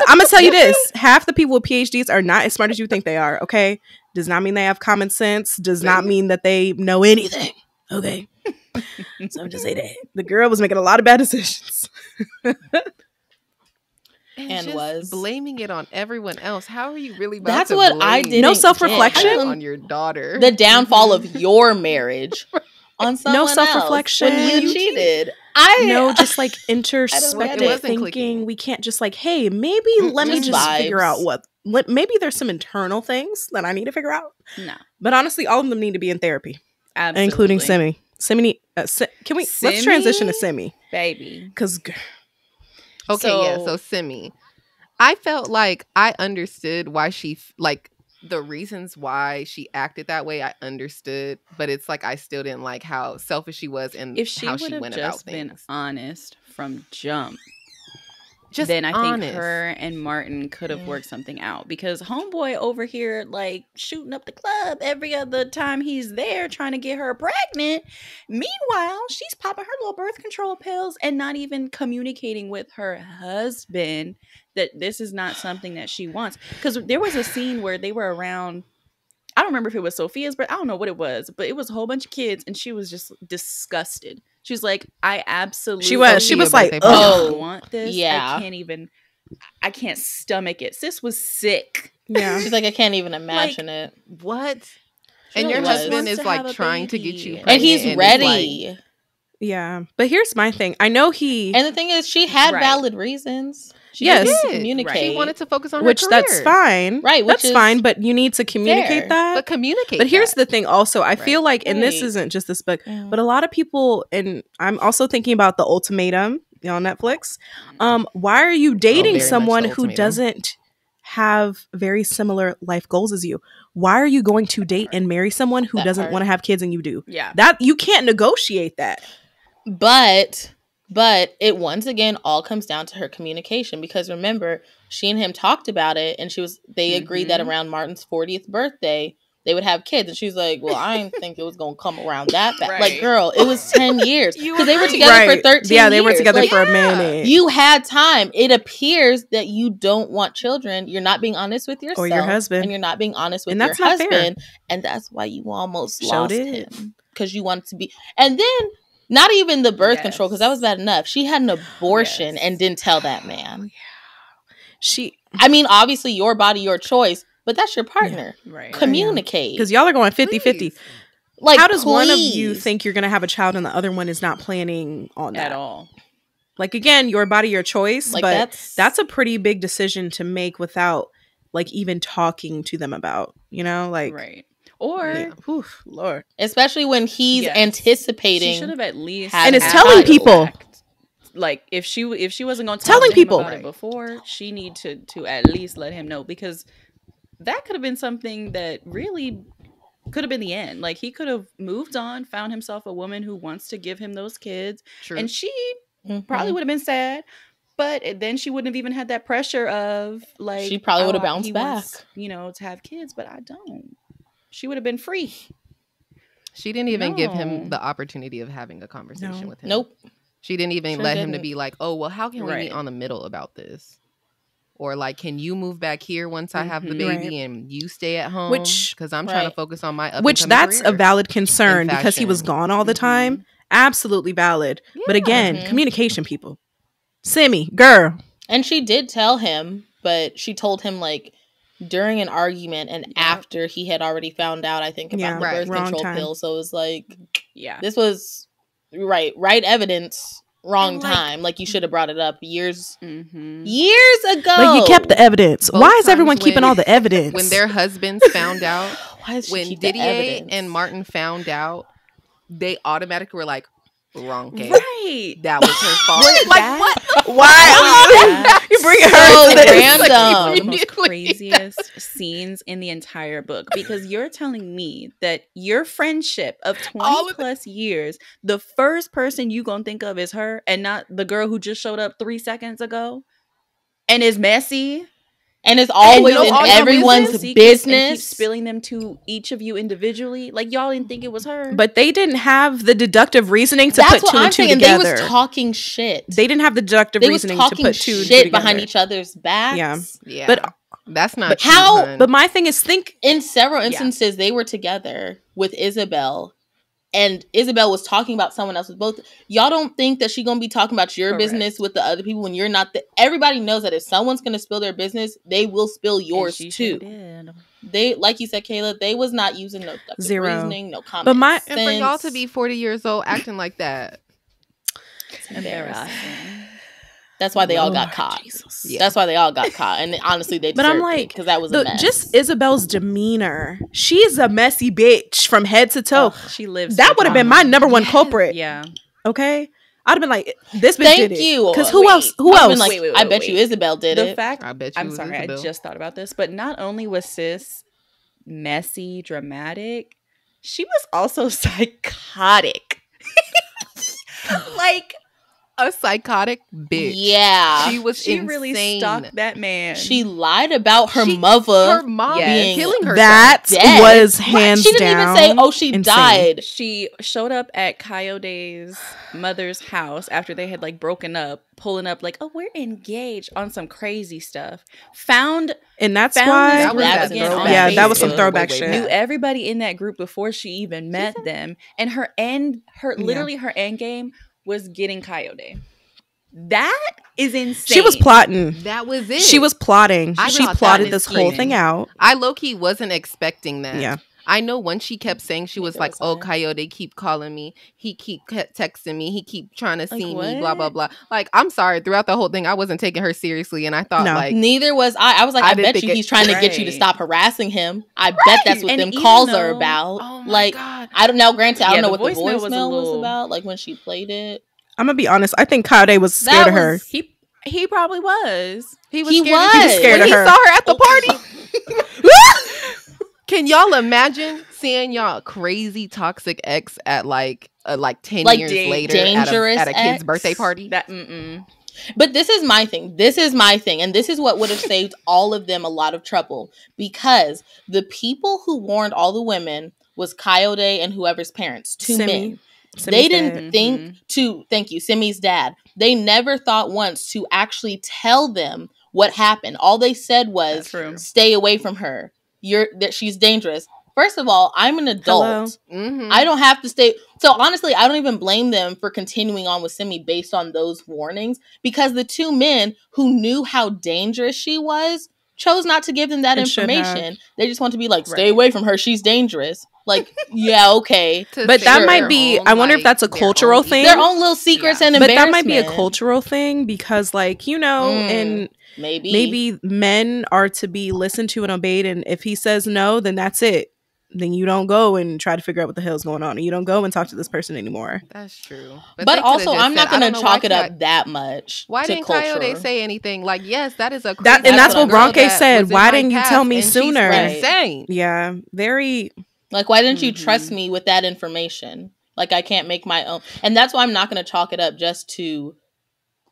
[SPEAKER 2] I'm gonna tell you this. Half the people with PhDs are not as smart as you think they are. Okay, does not mean they have common sense. Does not mean that they know anything. Okay, so I'm just say that the girl was making a lot of bad decisions.
[SPEAKER 3] And
[SPEAKER 4] just
[SPEAKER 3] was.
[SPEAKER 4] blaming it on everyone else. How are you really about
[SPEAKER 3] That's
[SPEAKER 4] to
[SPEAKER 3] what I
[SPEAKER 4] blame
[SPEAKER 3] didn't
[SPEAKER 2] No
[SPEAKER 3] get.
[SPEAKER 2] self-reflection?
[SPEAKER 3] How come
[SPEAKER 4] on your daughter?
[SPEAKER 3] the downfall of your marriage on someone
[SPEAKER 2] self-reflection.
[SPEAKER 3] else when you
[SPEAKER 2] You
[SPEAKER 3] cheated.
[SPEAKER 2] No, just like
[SPEAKER 3] get it.
[SPEAKER 2] introspective
[SPEAKER 3] It
[SPEAKER 4] wasn't
[SPEAKER 2] thinking.
[SPEAKER 4] clicking.
[SPEAKER 2] We can't just like, hey, maybe let me
[SPEAKER 3] Just
[SPEAKER 2] just figure out
[SPEAKER 3] vibes.
[SPEAKER 2] maybe there's some internal things that I need to figure out.
[SPEAKER 1] No,
[SPEAKER 2] But honestly, all of them need to be in therapy,
[SPEAKER 1] absolutely.
[SPEAKER 2] including Simi. Simi, can we let's transition to Simi?
[SPEAKER 1] baby.
[SPEAKER 2] Because
[SPEAKER 4] Okay, so Simi. I felt like I understood why like the reasons why she acted that way. I understood, but it's like I still didn't like how selfish she was and
[SPEAKER 1] If she
[SPEAKER 4] how
[SPEAKER 1] would
[SPEAKER 4] she
[SPEAKER 1] have
[SPEAKER 4] went about
[SPEAKER 1] just been
[SPEAKER 4] things.
[SPEAKER 1] honest from jump,
[SPEAKER 4] Just
[SPEAKER 1] then I
[SPEAKER 4] honest.
[SPEAKER 1] think her and Martin could have worked something out, because homeboy over here like shooting up the club every other time he's there trying to get her pregnant. Meanwhile, she's popping her little birth control pills and not even communicating with her husband that this is not something that she wants. Because there was a scene where they were around, I don't remember if it was Sophia's, but I don't know what it was, but it was a whole bunch of kids and she was just disgusted. She was like, I absolutely
[SPEAKER 2] she was like,
[SPEAKER 4] birthday
[SPEAKER 1] don't
[SPEAKER 3] Oh,
[SPEAKER 1] want this.
[SPEAKER 3] yeah.
[SPEAKER 1] I can't stomach it. Sis was sick.
[SPEAKER 2] yeah.
[SPEAKER 3] She's like, I can't even imagine it.
[SPEAKER 4] What?
[SPEAKER 1] She
[SPEAKER 4] And your
[SPEAKER 3] really
[SPEAKER 4] husband
[SPEAKER 1] wants
[SPEAKER 4] is
[SPEAKER 1] to
[SPEAKER 4] like
[SPEAKER 1] have a
[SPEAKER 4] trying to get
[SPEAKER 1] baby.
[SPEAKER 4] you
[SPEAKER 1] And
[SPEAKER 4] pregnant,
[SPEAKER 3] And he's
[SPEAKER 4] it's
[SPEAKER 3] ready.
[SPEAKER 4] like,
[SPEAKER 2] Yeah. But here's my thing. I know he
[SPEAKER 3] and the thing is, she had
[SPEAKER 1] Right.
[SPEAKER 3] valid reasons. She
[SPEAKER 2] Yes.
[SPEAKER 3] just
[SPEAKER 4] She
[SPEAKER 3] didn't communicate.
[SPEAKER 4] She wanted to focus on
[SPEAKER 2] which
[SPEAKER 4] her career.
[SPEAKER 2] that's fine.
[SPEAKER 3] Right, which
[SPEAKER 2] That's
[SPEAKER 3] is
[SPEAKER 2] fine, but you need to communicate
[SPEAKER 3] fair.
[SPEAKER 2] that.
[SPEAKER 4] But communicate.
[SPEAKER 2] But here's
[SPEAKER 4] that.
[SPEAKER 2] the thing also, I feel like, and this
[SPEAKER 3] Right.
[SPEAKER 2] isn't just this book,
[SPEAKER 3] Yeah.
[SPEAKER 2] but a lot of people, and I'm also thinking about The Ultimatum on Netflix. Why are you dating
[SPEAKER 4] very much
[SPEAKER 2] someone
[SPEAKER 4] The
[SPEAKER 2] who
[SPEAKER 4] Ultimatum.
[SPEAKER 2] doesn't have very similar life goals as you? Why are you going to date and marry someone who
[SPEAKER 3] That
[SPEAKER 2] doesn't
[SPEAKER 3] part.
[SPEAKER 2] want to have kids and you do?
[SPEAKER 1] Yeah.
[SPEAKER 2] That you can't negotiate that.
[SPEAKER 3] But it once again all comes down to her communication, because remember, she and him talked about it, and they agreed that around Martin's 40th birthday they would have kids, and she's like, well, I didn't think it was gonna come around that fast.
[SPEAKER 1] Right.
[SPEAKER 3] Like, girl, it was 10 years
[SPEAKER 4] You
[SPEAKER 3] because they were
[SPEAKER 4] agree.
[SPEAKER 3] together for 13
[SPEAKER 2] Yeah, they were
[SPEAKER 3] years.
[SPEAKER 2] together
[SPEAKER 3] Like,
[SPEAKER 2] for a minute.
[SPEAKER 3] you had time. It appears that you don't want children. You're not being honest with yourself
[SPEAKER 2] Or your husband.
[SPEAKER 3] and you're not being honest with
[SPEAKER 2] And
[SPEAKER 3] your
[SPEAKER 2] that's not fair.
[SPEAKER 3] husband, and that's why you almost
[SPEAKER 2] Sure
[SPEAKER 3] lost
[SPEAKER 2] did.
[SPEAKER 3] him, because you wanted to be. And then not even the birth
[SPEAKER 1] Yes.
[SPEAKER 3] control, because that was bad enough. She had an abortion
[SPEAKER 1] Yes.
[SPEAKER 3] and didn't tell that man.
[SPEAKER 2] She,
[SPEAKER 3] I mean, obviously your body, your choice, but that's your partner.
[SPEAKER 1] Right.
[SPEAKER 3] Communicate.
[SPEAKER 2] because y'all are going 50-50.
[SPEAKER 4] Please.
[SPEAKER 3] Like,
[SPEAKER 2] How does one of you
[SPEAKER 3] please.
[SPEAKER 2] think you're going to have a child and the other one is not planning on that?
[SPEAKER 1] At all.
[SPEAKER 2] Like, again, your body, your choice,
[SPEAKER 3] Like,
[SPEAKER 2] but that's a pretty big decision to make without like even talking to them about, you know, like,
[SPEAKER 1] Right. Or
[SPEAKER 2] yeah. Oof, Lord.
[SPEAKER 3] especially when he's
[SPEAKER 1] Yes.
[SPEAKER 3] anticipating.
[SPEAKER 1] she should have at least
[SPEAKER 3] And it's
[SPEAKER 1] had
[SPEAKER 3] telling
[SPEAKER 1] the
[SPEAKER 2] people.
[SPEAKER 1] fact. Like if she wasn't going to
[SPEAKER 2] Telling
[SPEAKER 1] talk to him
[SPEAKER 2] people.
[SPEAKER 1] about it before, she need to at least let him know, because that could have been something that really could have been the end. Like he could have moved on, found himself a woman who wants to give him those kids,
[SPEAKER 4] True.
[SPEAKER 1] and she
[SPEAKER 3] Mhm.
[SPEAKER 1] probably would have been sad. But then she wouldn't have even had that pressure of like
[SPEAKER 3] She probably would have
[SPEAKER 1] oh,
[SPEAKER 3] bounced
[SPEAKER 1] he
[SPEAKER 3] back.
[SPEAKER 1] wants, to have kids, but I don't. She would have been free.
[SPEAKER 4] She didn't even give
[SPEAKER 1] No.
[SPEAKER 4] him the opportunity of having a conversation
[SPEAKER 2] No.
[SPEAKER 4] with him.
[SPEAKER 3] Nope.
[SPEAKER 4] She didn't even
[SPEAKER 3] Sure
[SPEAKER 4] let him to
[SPEAKER 3] didn't.
[SPEAKER 4] be like, oh, well, how can we
[SPEAKER 1] Right.
[SPEAKER 4] meet on the middle about this? Or like, can you move back here once I have the
[SPEAKER 1] Mhm.
[SPEAKER 4] baby and you stay at home?
[SPEAKER 2] Which-
[SPEAKER 4] because I'm trying to
[SPEAKER 3] Right.
[SPEAKER 4] focus on my
[SPEAKER 2] Which that's
[SPEAKER 4] career.
[SPEAKER 2] a valid concern
[SPEAKER 4] in
[SPEAKER 2] because he was
[SPEAKER 4] fashion.
[SPEAKER 2] gone all the
[SPEAKER 1] Mhm.
[SPEAKER 2] time. Absolutely valid. But
[SPEAKER 4] Yeah.
[SPEAKER 2] again,
[SPEAKER 3] Mhm.
[SPEAKER 2] communication, people. Simi, girl.
[SPEAKER 3] And she did tell him, but she told him like during an argument and after he had already found out, I think, about
[SPEAKER 2] Yeah,
[SPEAKER 3] the
[SPEAKER 4] right.
[SPEAKER 3] birth
[SPEAKER 2] Wrong
[SPEAKER 3] control
[SPEAKER 2] time.
[SPEAKER 3] pill. So it was like,
[SPEAKER 1] Yeah.
[SPEAKER 3] this was right evidence, wrong
[SPEAKER 4] And, like,
[SPEAKER 3] time. Like you should have brought it up years
[SPEAKER 1] Mm-hmm.
[SPEAKER 3] ago.
[SPEAKER 2] Like you kept the evidence.
[SPEAKER 4] Both
[SPEAKER 2] Why is everyone
[SPEAKER 4] times
[SPEAKER 2] keeping
[SPEAKER 4] when-
[SPEAKER 2] all the evidence?
[SPEAKER 4] When their husbands found out,
[SPEAKER 3] Why does she
[SPEAKER 4] when
[SPEAKER 3] keep the
[SPEAKER 4] Didier
[SPEAKER 3] evidence?
[SPEAKER 4] and Martin found out, they automatically were like, Wrong case.
[SPEAKER 1] Right.
[SPEAKER 4] That was her fault.
[SPEAKER 1] What?
[SPEAKER 2] Why? You bring her
[SPEAKER 3] So
[SPEAKER 2] into this.
[SPEAKER 3] random.
[SPEAKER 1] One of the most craziest scenes in the entire book, because you're telling me that your friendship of 20 plus years, the first person you gonna think of is her and not the girl who just showed up 3 seconds ago and is messy.
[SPEAKER 3] And it's always
[SPEAKER 1] And
[SPEAKER 3] in
[SPEAKER 1] all your
[SPEAKER 3] everyone's
[SPEAKER 1] secrets
[SPEAKER 3] business.
[SPEAKER 1] and keep spilling them to each of you individually. Like, y'all didn't think it was her.
[SPEAKER 2] But they didn't have the deductive reasoning to
[SPEAKER 3] That's
[SPEAKER 2] put
[SPEAKER 3] what
[SPEAKER 2] two
[SPEAKER 3] I'm
[SPEAKER 2] and two
[SPEAKER 3] saying.
[SPEAKER 2] together.
[SPEAKER 3] They was talking shit.
[SPEAKER 2] They didn't have the deductive
[SPEAKER 3] They was
[SPEAKER 2] reasoning to
[SPEAKER 3] talking
[SPEAKER 2] put two and two
[SPEAKER 3] shit
[SPEAKER 2] together.
[SPEAKER 3] behind each other's backs.
[SPEAKER 2] Yeah.
[SPEAKER 4] Yeah.
[SPEAKER 2] But
[SPEAKER 4] that's not
[SPEAKER 3] But
[SPEAKER 4] true,
[SPEAKER 3] how-
[SPEAKER 4] hun.
[SPEAKER 2] But my thing is, think
[SPEAKER 3] In several instances, they were together with Isabel, and Isabel was talking about someone else. With both, y'all don't think that she's gonna be talking about your
[SPEAKER 1] Correct.
[SPEAKER 3] business with the other people when you're not. Everybody knows that if someone's gonna spill their business, they will spill yours
[SPEAKER 1] And she
[SPEAKER 3] too.
[SPEAKER 1] sure did.
[SPEAKER 3] They, like you said, Kayla, they was not using no deductive
[SPEAKER 2] Zero.
[SPEAKER 3] reasoning, no common
[SPEAKER 2] But my-
[SPEAKER 3] sense.
[SPEAKER 4] and for y'all to be 40 years old acting like that.
[SPEAKER 3] It's embarrassing.
[SPEAKER 1] Embarrassing.
[SPEAKER 3] That's why they all got
[SPEAKER 2] Lord
[SPEAKER 3] caught.
[SPEAKER 2] Jesus.
[SPEAKER 4] Yeah.
[SPEAKER 3] That's why they all got caught. And honestly, they
[SPEAKER 2] But
[SPEAKER 3] deserved
[SPEAKER 2] I'm like,
[SPEAKER 3] because that was a mess.
[SPEAKER 2] just Isabel's demeanor. She's a messy bitch from head to toe.
[SPEAKER 3] Ugh.
[SPEAKER 1] She lives.
[SPEAKER 2] That
[SPEAKER 1] for
[SPEAKER 2] would have been my
[SPEAKER 1] drama.
[SPEAKER 2] number one
[SPEAKER 3] Yes.
[SPEAKER 2] culprit.
[SPEAKER 1] Yeah.
[SPEAKER 2] Okay, I'd have been like, this bitch
[SPEAKER 3] Thank
[SPEAKER 2] did it.
[SPEAKER 3] you.
[SPEAKER 2] Because who
[SPEAKER 1] Wait.
[SPEAKER 2] else? Who
[SPEAKER 3] I've
[SPEAKER 2] else?
[SPEAKER 3] been like,
[SPEAKER 1] Wait,
[SPEAKER 3] I bet you Isabel did
[SPEAKER 1] The
[SPEAKER 3] it.
[SPEAKER 1] fact,
[SPEAKER 4] I bet you
[SPEAKER 1] I'm
[SPEAKER 4] it was
[SPEAKER 1] sorry,
[SPEAKER 4] Isabel.
[SPEAKER 1] I just thought about this, but not only was sis messy, dramatic, she was also psychotic. Like,
[SPEAKER 4] A psychotic bitch.
[SPEAKER 3] Yeah.
[SPEAKER 4] She was
[SPEAKER 1] she
[SPEAKER 4] insane.
[SPEAKER 1] really stalked that man.
[SPEAKER 3] She lied about her
[SPEAKER 4] She-
[SPEAKER 3] mother.
[SPEAKER 4] Her mom
[SPEAKER 1] Yes.
[SPEAKER 4] killing herself.
[SPEAKER 2] That
[SPEAKER 3] dead.
[SPEAKER 2] was
[SPEAKER 3] What?
[SPEAKER 2] hands
[SPEAKER 3] She didn't
[SPEAKER 2] down.
[SPEAKER 3] even say, "Oh, she
[SPEAKER 2] insane.
[SPEAKER 3] died."
[SPEAKER 1] She showed up at Coyote's mother's house after they had like broken up, pulling up like, "Oh, we're engaged" on some crazy stuff. Found
[SPEAKER 2] And that's
[SPEAKER 1] Found
[SPEAKER 2] why.
[SPEAKER 1] this
[SPEAKER 3] That was
[SPEAKER 1] group
[SPEAKER 3] that
[SPEAKER 1] again
[SPEAKER 3] throwback.
[SPEAKER 1] on
[SPEAKER 2] Yeah, that was some
[SPEAKER 1] Facebook.
[SPEAKER 2] throwback
[SPEAKER 4] Way
[SPEAKER 2] shit.
[SPEAKER 1] Knew
[SPEAKER 4] back.
[SPEAKER 1] everybody in that group before she even met them, and her literally her end game was getting Coyote. That is insane.
[SPEAKER 2] She was plotting.
[SPEAKER 4] That was it.
[SPEAKER 2] She was plotting.
[SPEAKER 4] I
[SPEAKER 2] She
[SPEAKER 4] thought
[SPEAKER 2] plotted
[SPEAKER 4] that
[SPEAKER 2] this
[SPEAKER 4] was
[SPEAKER 2] whole
[SPEAKER 4] crazy.
[SPEAKER 2] thing out.
[SPEAKER 4] I low-key wasn't expecting that.
[SPEAKER 2] Yeah.
[SPEAKER 4] I know when she kept saying, she was
[SPEAKER 3] Neither
[SPEAKER 4] like,
[SPEAKER 3] was
[SPEAKER 4] "Oh,
[SPEAKER 3] I.
[SPEAKER 4] Coyote keep calling me. He keep texting me. He keep trying to
[SPEAKER 1] Like,
[SPEAKER 4] see me, blah, blah,
[SPEAKER 1] what?
[SPEAKER 4] blah." Like, I'm sorry. Throughout the whole thing, I wasn't taking her seriously. And I thought,
[SPEAKER 2] No.
[SPEAKER 4] like,
[SPEAKER 3] Neither was I. I was like,
[SPEAKER 4] I
[SPEAKER 3] I,
[SPEAKER 4] didn't
[SPEAKER 3] bet
[SPEAKER 4] think
[SPEAKER 3] you
[SPEAKER 4] it-
[SPEAKER 3] he's trying to get you to
[SPEAKER 1] Right.
[SPEAKER 3] stop harassing him. I bet that's what
[SPEAKER 1] And
[SPEAKER 3] them
[SPEAKER 1] even
[SPEAKER 3] calls are
[SPEAKER 1] though-
[SPEAKER 3] about.
[SPEAKER 4] oh my
[SPEAKER 3] Like,
[SPEAKER 4] God.
[SPEAKER 3] I don't know. Granted, I
[SPEAKER 1] Yeah,
[SPEAKER 3] don't know
[SPEAKER 1] the
[SPEAKER 3] what the
[SPEAKER 1] voicemail was a
[SPEAKER 3] voicemail was
[SPEAKER 1] little-
[SPEAKER 3] about. Like when she played it.
[SPEAKER 2] I'm gonna be honest. I think Coyote was
[SPEAKER 3] That
[SPEAKER 2] scared of her.
[SPEAKER 3] was-
[SPEAKER 1] He probably was.
[SPEAKER 4] He
[SPEAKER 3] He
[SPEAKER 4] scared of-
[SPEAKER 3] was.
[SPEAKER 2] He was scared
[SPEAKER 4] when
[SPEAKER 2] of
[SPEAKER 4] he
[SPEAKER 2] her.
[SPEAKER 4] saw her at the party. Can y'all imagine seeing y'all crazy toxic ex at like 10
[SPEAKER 3] Like
[SPEAKER 4] years
[SPEAKER 3] da-
[SPEAKER 4] later
[SPEAKER 3] dangerous
[SPEAKER 4] at a kid's
[SPEAKER 3] ex?
[SPEAKER 4] birthday party?
[SPEAKER 1] That
[SPEAKER 3] But this is my thing. This is my thing. And this is what would have saved all of them a lot of trouble. Because the people who warned all the women was Coyote and whoever's parents, two
[SPEAKER 2] Simi.
[SPEAKER 3] men.
[SPEAKER 2] Simi's
[SPEAKER 3] They didn't
[SPEAKER 2] dad.
[SPEAKER 3] think to, thank you, Simi's dad. They never thought once to actually tell them what happened. All they said was,
[SPEAKER 1] That's true.
[SPEAKER 3] stay away from her. That she's dangerous. First of all, I'm an adult.
[SPEAKER 2] Hello?
[SPEAKER 4] Mhm.
[SPEAKER 3] I don't have to stay. So honestly, I don't even blame them for continuing on with Simi based on those warnings, because the two men who knew how dangerous she was chose not to give them that
[SPEAKER 2] And should
[SPEAKER 3] information. They just want to be like, stay
[SPEAKER 1] Right.
[SPEAKER 3] away from her. She's dangerous. Like, yeah, okay.
[SPEAKER 4] To
[SPEAKER 2] But
[SPEAKER 4] save
[SPEAKER 2] that
[SPEAKER 3] Sure.
[SPEAKER 2] might
[SPEAKER 4] their
[SPEAKER 2] be-
[SPEAKER 4] own,
[SPEAKER 2] I wonder if that's a
[SPEAKER 4] their
[SPEAKER 2] cultural
[SPEAKER 4] own
[SPEAKER 2] thing.
[SPEAKER 3] Their own little secrets and
[SPEAKER 2] But
[SPEAKER 3] embarrassment.
[SPEAKER 2] that might be a cultural thing because, like, you know, and maybe men are to be listened to and obeyed. And if he says no, then that's it. Then you don't go and try to figure out what the hell's going on. And you don't go and talk to this person anymore.
[SPEAKER 4] That's true.
[SPEAKER 3] But
[SPEAKER 4] they could've
[SPEAKER 3] also,
[SPEAKER 4] just
[SPEAKER 3] I'm not
[SPEAKER 4] said, I
[SPEAKER 3] going
[SPEAKER 4] don't
[SPEAKER 3] to
[SPEAKER 4] know
[SPEAKER 3] chalk
[SPEAKER 4] why
[SPEAKER 3] it up that much.
[SPEAKER 4] Why
[SPEAKER 3] to
[SPEAKER 4] didn't
[SPEAKER 3] culture.
[SPEAKER 4] Coyote say anything? Like, yes, that is a crazy.
[SPEAKER 3] That-
[SPEAKER 2] and that's
[SPEAKER 3] what
[SPEAKER 2] what
[SPEAKER 3] Ronke
[SPEAKER 2] Ronke said. Why didn't you tell me sooner?
[SPEAKER 4] Insane.
[SPEAKER 2] Yeah, very.
[SPEAKER 3] Like, why didn't you
[SPEAKER 1] Mhm.
[SPEAKER 3] trust me with that information? Like, I can't make my own. And that's why I'm not going to chalk it up just to,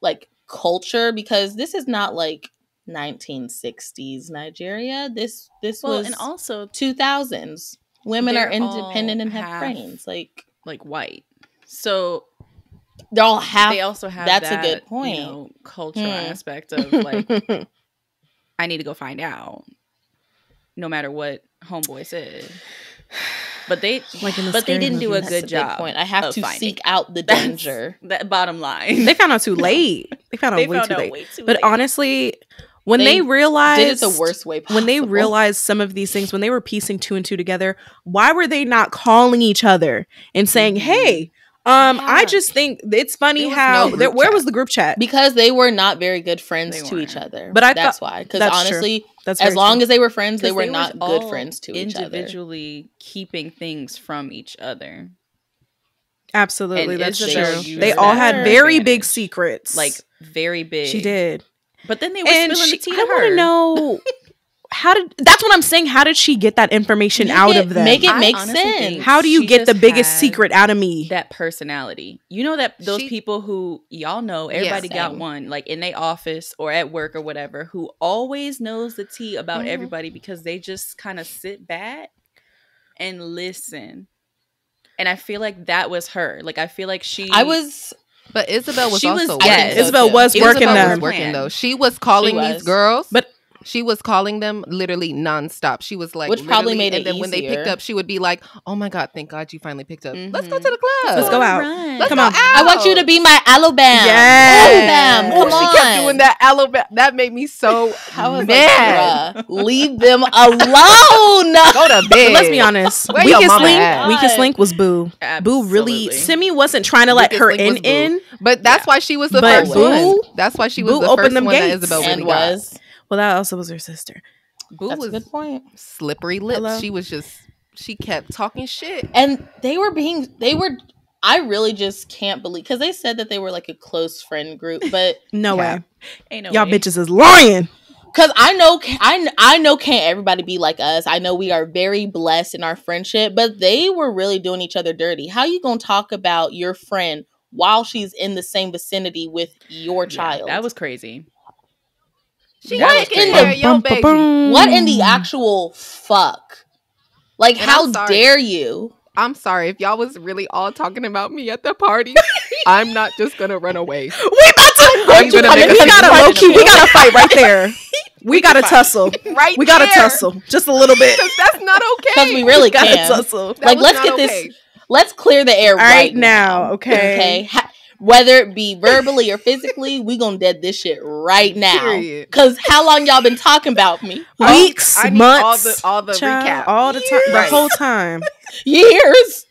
[SPEAKER 3] like, culture, because this is not, like, 1960s Nigeria. This
[SPEAKER 1] well,
[SPEAKER 3] was
[SPEAKER 1] and also
[SPEAKER 3] 2000s. Women are
[SPEAKER 1] they're all
[SPEAKER 3] independent and have
[SPEAKER 1] half-
[SPEAKER 3] brains. Like,
[SPEAKER 1] white. So
[SPEAKER 3] they all have.
[SPEAKER 1] they also have
[SPEAKER 3] that's a
[SPEAKER 1] that,
[SPEAKER 3] good point.
[SPEAKER 1] You know, cultural
[SPEAKER 3] Hmm.
[SPEAKER 1] aspect of like, I need to go find out, no matter what homeboy said. But they
[SPEAKER 2] Like in the
[SPEAKER 1] but they
[SPEAKER 2] scary
[SPEAKER 1] didn't do a
[SPEAKER 2] movies.
[SPEAKER 3] That's
[SPEAKER 1] good job.
[SPEAKER 3] point. I have
[SPEAKER 1] of
[SPEAKER 3] to
[SPEAKER 1] finding
[SPEAKER 3] seek
[SPEAKER 1] it.
[SPEAKER 3] out the
[SPEAKER 1] That's
[SPEAKER 3] danger.
[SPEAKER 1] That bottom line.
[SPEAKER 2] They found out too late. They found out
[SPEAKER 1] They
[SPEAKER 2] way
[SPEAKER 1] found
[SPEAKER 2] too
[SPEAKER 1] out
[SPEAKER 2] late.
[SPEAKER 1] way too
[SPEAKER 2] But
[SPEAKER 1] late.
[SPEAKER 2] honestly, when
[SPEAKER 3] They
[SPEAKER 2] they realized
[SPEAKER 3] Did it the worst way possible.
[SPEAKER 2] when they realized some of these things, when they were piecing two and two together, why were they not calling each other and saying,
[SPEAKER 1] Mhm.
[SPEAKER 2] "Hey,
[SPEAKER 3] Yeah.
[SPEAKER 2] I just think it's funny
[SPEAKER 4] There was
[SPEAKER 2] how
[SPEAKER 4] no group
[SPEAKER 2] where
[SPEAKER 4] chat.
[SPEAKER 2] was the group chat?"
[SPEAKER 3] Because they were not very good friends
[SPEAKER 1] They
[SPEAKER 3] to each
[SPEAKER 1] weren't.
[SPEAKER 3] other.
[SPEAKER 2] But I
[SPEAKER 3] that's
[SPEAKER 2] thought-
[SPEAKER 3] why. Because
[SPEAKER 2] that's true.
[SPEAKER 3] honestly,
[SPEAKER 2] That's
[SPEAKER 3] as
[SPEAKER 2] very
[SPEAKER 3] long
[SPEAKER 2] true.
[SPEAKER 3] as they were friends, they
[SPEAKER 1] 'Cause
[SPEAKER 3] were
[SPEAKER 1] was
[SPEAKER 3] not good
[SPEAKER 1] all
[SPEAKER 3] friends to each other.
[SPEAKER 1] individually keeping things from each other.
[SPEAKER 2] Absolutely,
[SPEAKER 1] And
[SPEAKER 2] that's
[SPEAKER 1] Isabel
[SPEAKER 2] true.
[SPEAKER 1] used
[SPEAKER 2] They all
[SPEAKER 1] that
[SPEAKER 2] had
[SPEAKER 1] to
[SPEAKER 2] very
[SPEAKER 1] advantage.
[SPEAKER 2] big secrets.
[SPEAKER 1] Like, very big.
[SPEAKER 2] she did.
[SPEAKER 1] But then they were
[SPEAKER 2] And
[SPEAKER 1] spilling the tea to
[SPEAKER 2] I want
[SPEAKER 1] her.
[SPEAKER 2] to know that's what I'm saying. How did she get that information out of them?
[SPEAKER 3] Make it
[SPEAKER 1] I
[SPEAKER 3] make
[SPEAKER 1] honestly
[SPEAKER 3] sense.
[SPEAKER 1] think
[SPEAKER 2] How do you
[SPEAKER 1] she
[SPEAKER 2] get the
[SPEAKER 1] just
[SPEAKER 2] biggest
[SPEAKER 1] has
[SPEAKER 2] secret out of me?
[SPEAKER 1] that personality. You know that those
[SPEAKER 4] She-
[SPEAKER 1] people who y'all know, everybody got
[SPEAKER 3] Same.
[SPEAKER 1] one, like in their office or at work or whatever, who always knows the tea about everybody because they just kind of sit back and listen. And I feel like that was her. Like I feel like
[SPEAKER 4] But Isabel was
[SPEAKER 1] She was-
[SPEAKER 4] also
[SPEAKER 1] I
[SPEAKER 4] working.
[SPEAKER 1] think so,
[SPEAKER 2] Isabel
[SPEAKER 3] too.
[SPEAKER 2] was
[SPEAKER 1] Isabel
[SPEAKER 2] working
[SPEAKER 1] was
[SPEAKER 2] them.
[SPEAKER 4] was working though. She was calling
[SPEAKER 3] She
[SPEAKER 4] these
[SPEAKER 3] was.
[SPEAKER 4] girls,
[SPEAKER 2] But
[SPEAKER 4] she was calling them literally nonstop. She was like,
[SPEAKER 3] Which probably
[SPEAKER 4] literally-
[SPEAKER 3] made it
[SPEAKER 4] and then when they picked
[SPEAKER 3] easier.
[SPEAKER 4] up, she would be like, "Oh my god, thank God you finally picked up. Let's go
[SPEAKER 1] Mhm.
[SPEAKER 4] to the club.
[SPEAKER 2] Let's go out.
[SPEAKER 1] Run.
[SPEAKER 4] Let's
[SPEAKER 2] Come
[SPEAKER 4] go
[SPEAKER 2] on.
[SPEAKER 4] out.
[SPEAKER 3] I want you to be my Alabama.
[SPEAKER 2] Yes.
[SPEAKER 3] Alabama.
[SPEAKER 4] Oh,
[SPEAKER 3] Come
[SPEAKER 4] she kept
[SPEAKER 3] on.
[SPEAKER 4] doing that Alabama. That made me so
[SPEAKER 3] I was
[SPEAKER 4] mad.
[SPEAKER 3] like, bruh, leave them alone.
[SPEAKER 4] Go to
[SPEAKER 2] But
[SPEAKER 4] bed.
[SPEAKER 2] let's be honest.
[SPEAKER 4] Where your mama at?
[SPEAKER 2] Weakest link was Boo. Boo really.
[SPEAKER 1] Absolutely.
[SPEAKER 2] Simi wasn't trying to let
[SPEAKER 4] Weakest
[SPEAKER 2] her
[SPEAKER 4] link was Boo.
[SPEAKER 2] in.
[SPEAKER 4] But that's why she was the
[SPEAKER 2] But
[SPEAKER 4] first
[SPEAKER 2] Boo-
[SPEAKER 4] one. That's why she was
[SPEAKER 2] Boo
[SPEAKER 4] the
[SPEAKER 2] opened
[SPEAKER 4] first
[SPEAKER 2] them
[SPEAKER 4] one that
[SPEAKER 2] gates.
[SPEAKER 4] Isabel really
[SPEAKER 3] And
[SPEAKER 4] got.
[SPEAKER 3] was.
[SPEAKER 2] Well, that also was her sister.
[SPEAKER 4] Boo
[SPEAKER 3] That's a
[SPEAKER 4] was
[SPEAKER 3] good point.
[SPEAKER 4] slippery lips.
[SPEAKER 2] Hello?
[SPEAKER 4] She was just, she kept talking shit.
[SPEAKER 3] And I really just can't believe, because they said that they were like a close friend group, but
[SPEAKER 2] No
[SPEAKER 4] Yeah.
[SPEAKER 2] way.
[SPEAKER 1] Ain't no
[SPEAKER 2] Y'all
[SPEAKER 1] way.
[SPEAKER 2] bitches is lying.
[SPEAKER 3] because I know can't everybody be like us. I know we are very blessed in our friendship, but they were really doing each other dirty. How you gonna talk about your friend while she's in the same vicinity with your
[SPEAKER 1] Yeah,
[SPEAKER 3] child?
[SPEAKER 1] that was crazy.
[SPEAKER 4] She
[SPEAKER 1] That was
[SPEAKER 4] ain't in
[SPEAKER 1] crazy.
[SPEAKER 4] there, yo, baby.
[SPEAKER 3] What in the actual fuck? Like,
[SPEAKER 4] And
[SPEAKER 3] how
[SPEAKER 4] I'm sorry.
[SPEAKER 3] dare you?
[SPEAKER 4] I'm sorry if y'all was really all talking about me at the party. I'm not just gonna run away.
[SPEAKER 2] We about to.
[SPEAKER 4] I'm gonna make
[SPEAKER 2] We
[SPEAKER 4] a
[SPEAKER 2] got a
[SPEAKER 4] fight
[SPEAKER 2] low key.
[SPEAKER 1] in
[SPEAKER 2] We
[SPEAKER 1] the
[SPEAKER 2] got to fight right there. We got to tussle.
[SPEAKER 4] Right,
[SPEAKER 2] We got to
[SPEAKER 4] there.
[SPEAKER 2] tussle just a little bit.
[SPEAKER 4] 'Cause that's not okay.
[SPEAKER 3] Because we really
[SPEAKER 2] Gotta
[SPEAKER 3] can.
[SPEAKER 2] tussle.
[SPEAKER 4] That
[SPEAKER 3] Like,
[SPEAKER 4] was
[SPEAKER 3] let's
[SPEAKER 4] not
[SPEAKER 3] get
[SPEAKER 4] okay.
[SPEAKER 3] this. Let's clear the air
[SPEAKER 2] All
[SPEAKER 3] right
[SPEAKER 2] now, okay.
[SPEAKER 3] Okay. Whether it be verbally or physically, we gonna dead this shit right now.
[SPEAKER 4] Period.
[SPEAKER 3] Cause how long y'all been talking about me?
[SPEAKER 2] Weeks,
[SPEAKER 4] I need
[SPEAKER 2] months,
[SPEAKER 4] all the
[SPEAKER 2] child,
[SPEAKER 4] recap.
[SPEAKER 2] all the time, the
[SPEAKER 4] Right.
[SPEAKER 2] whole time.
[SPEAKER 3] Years.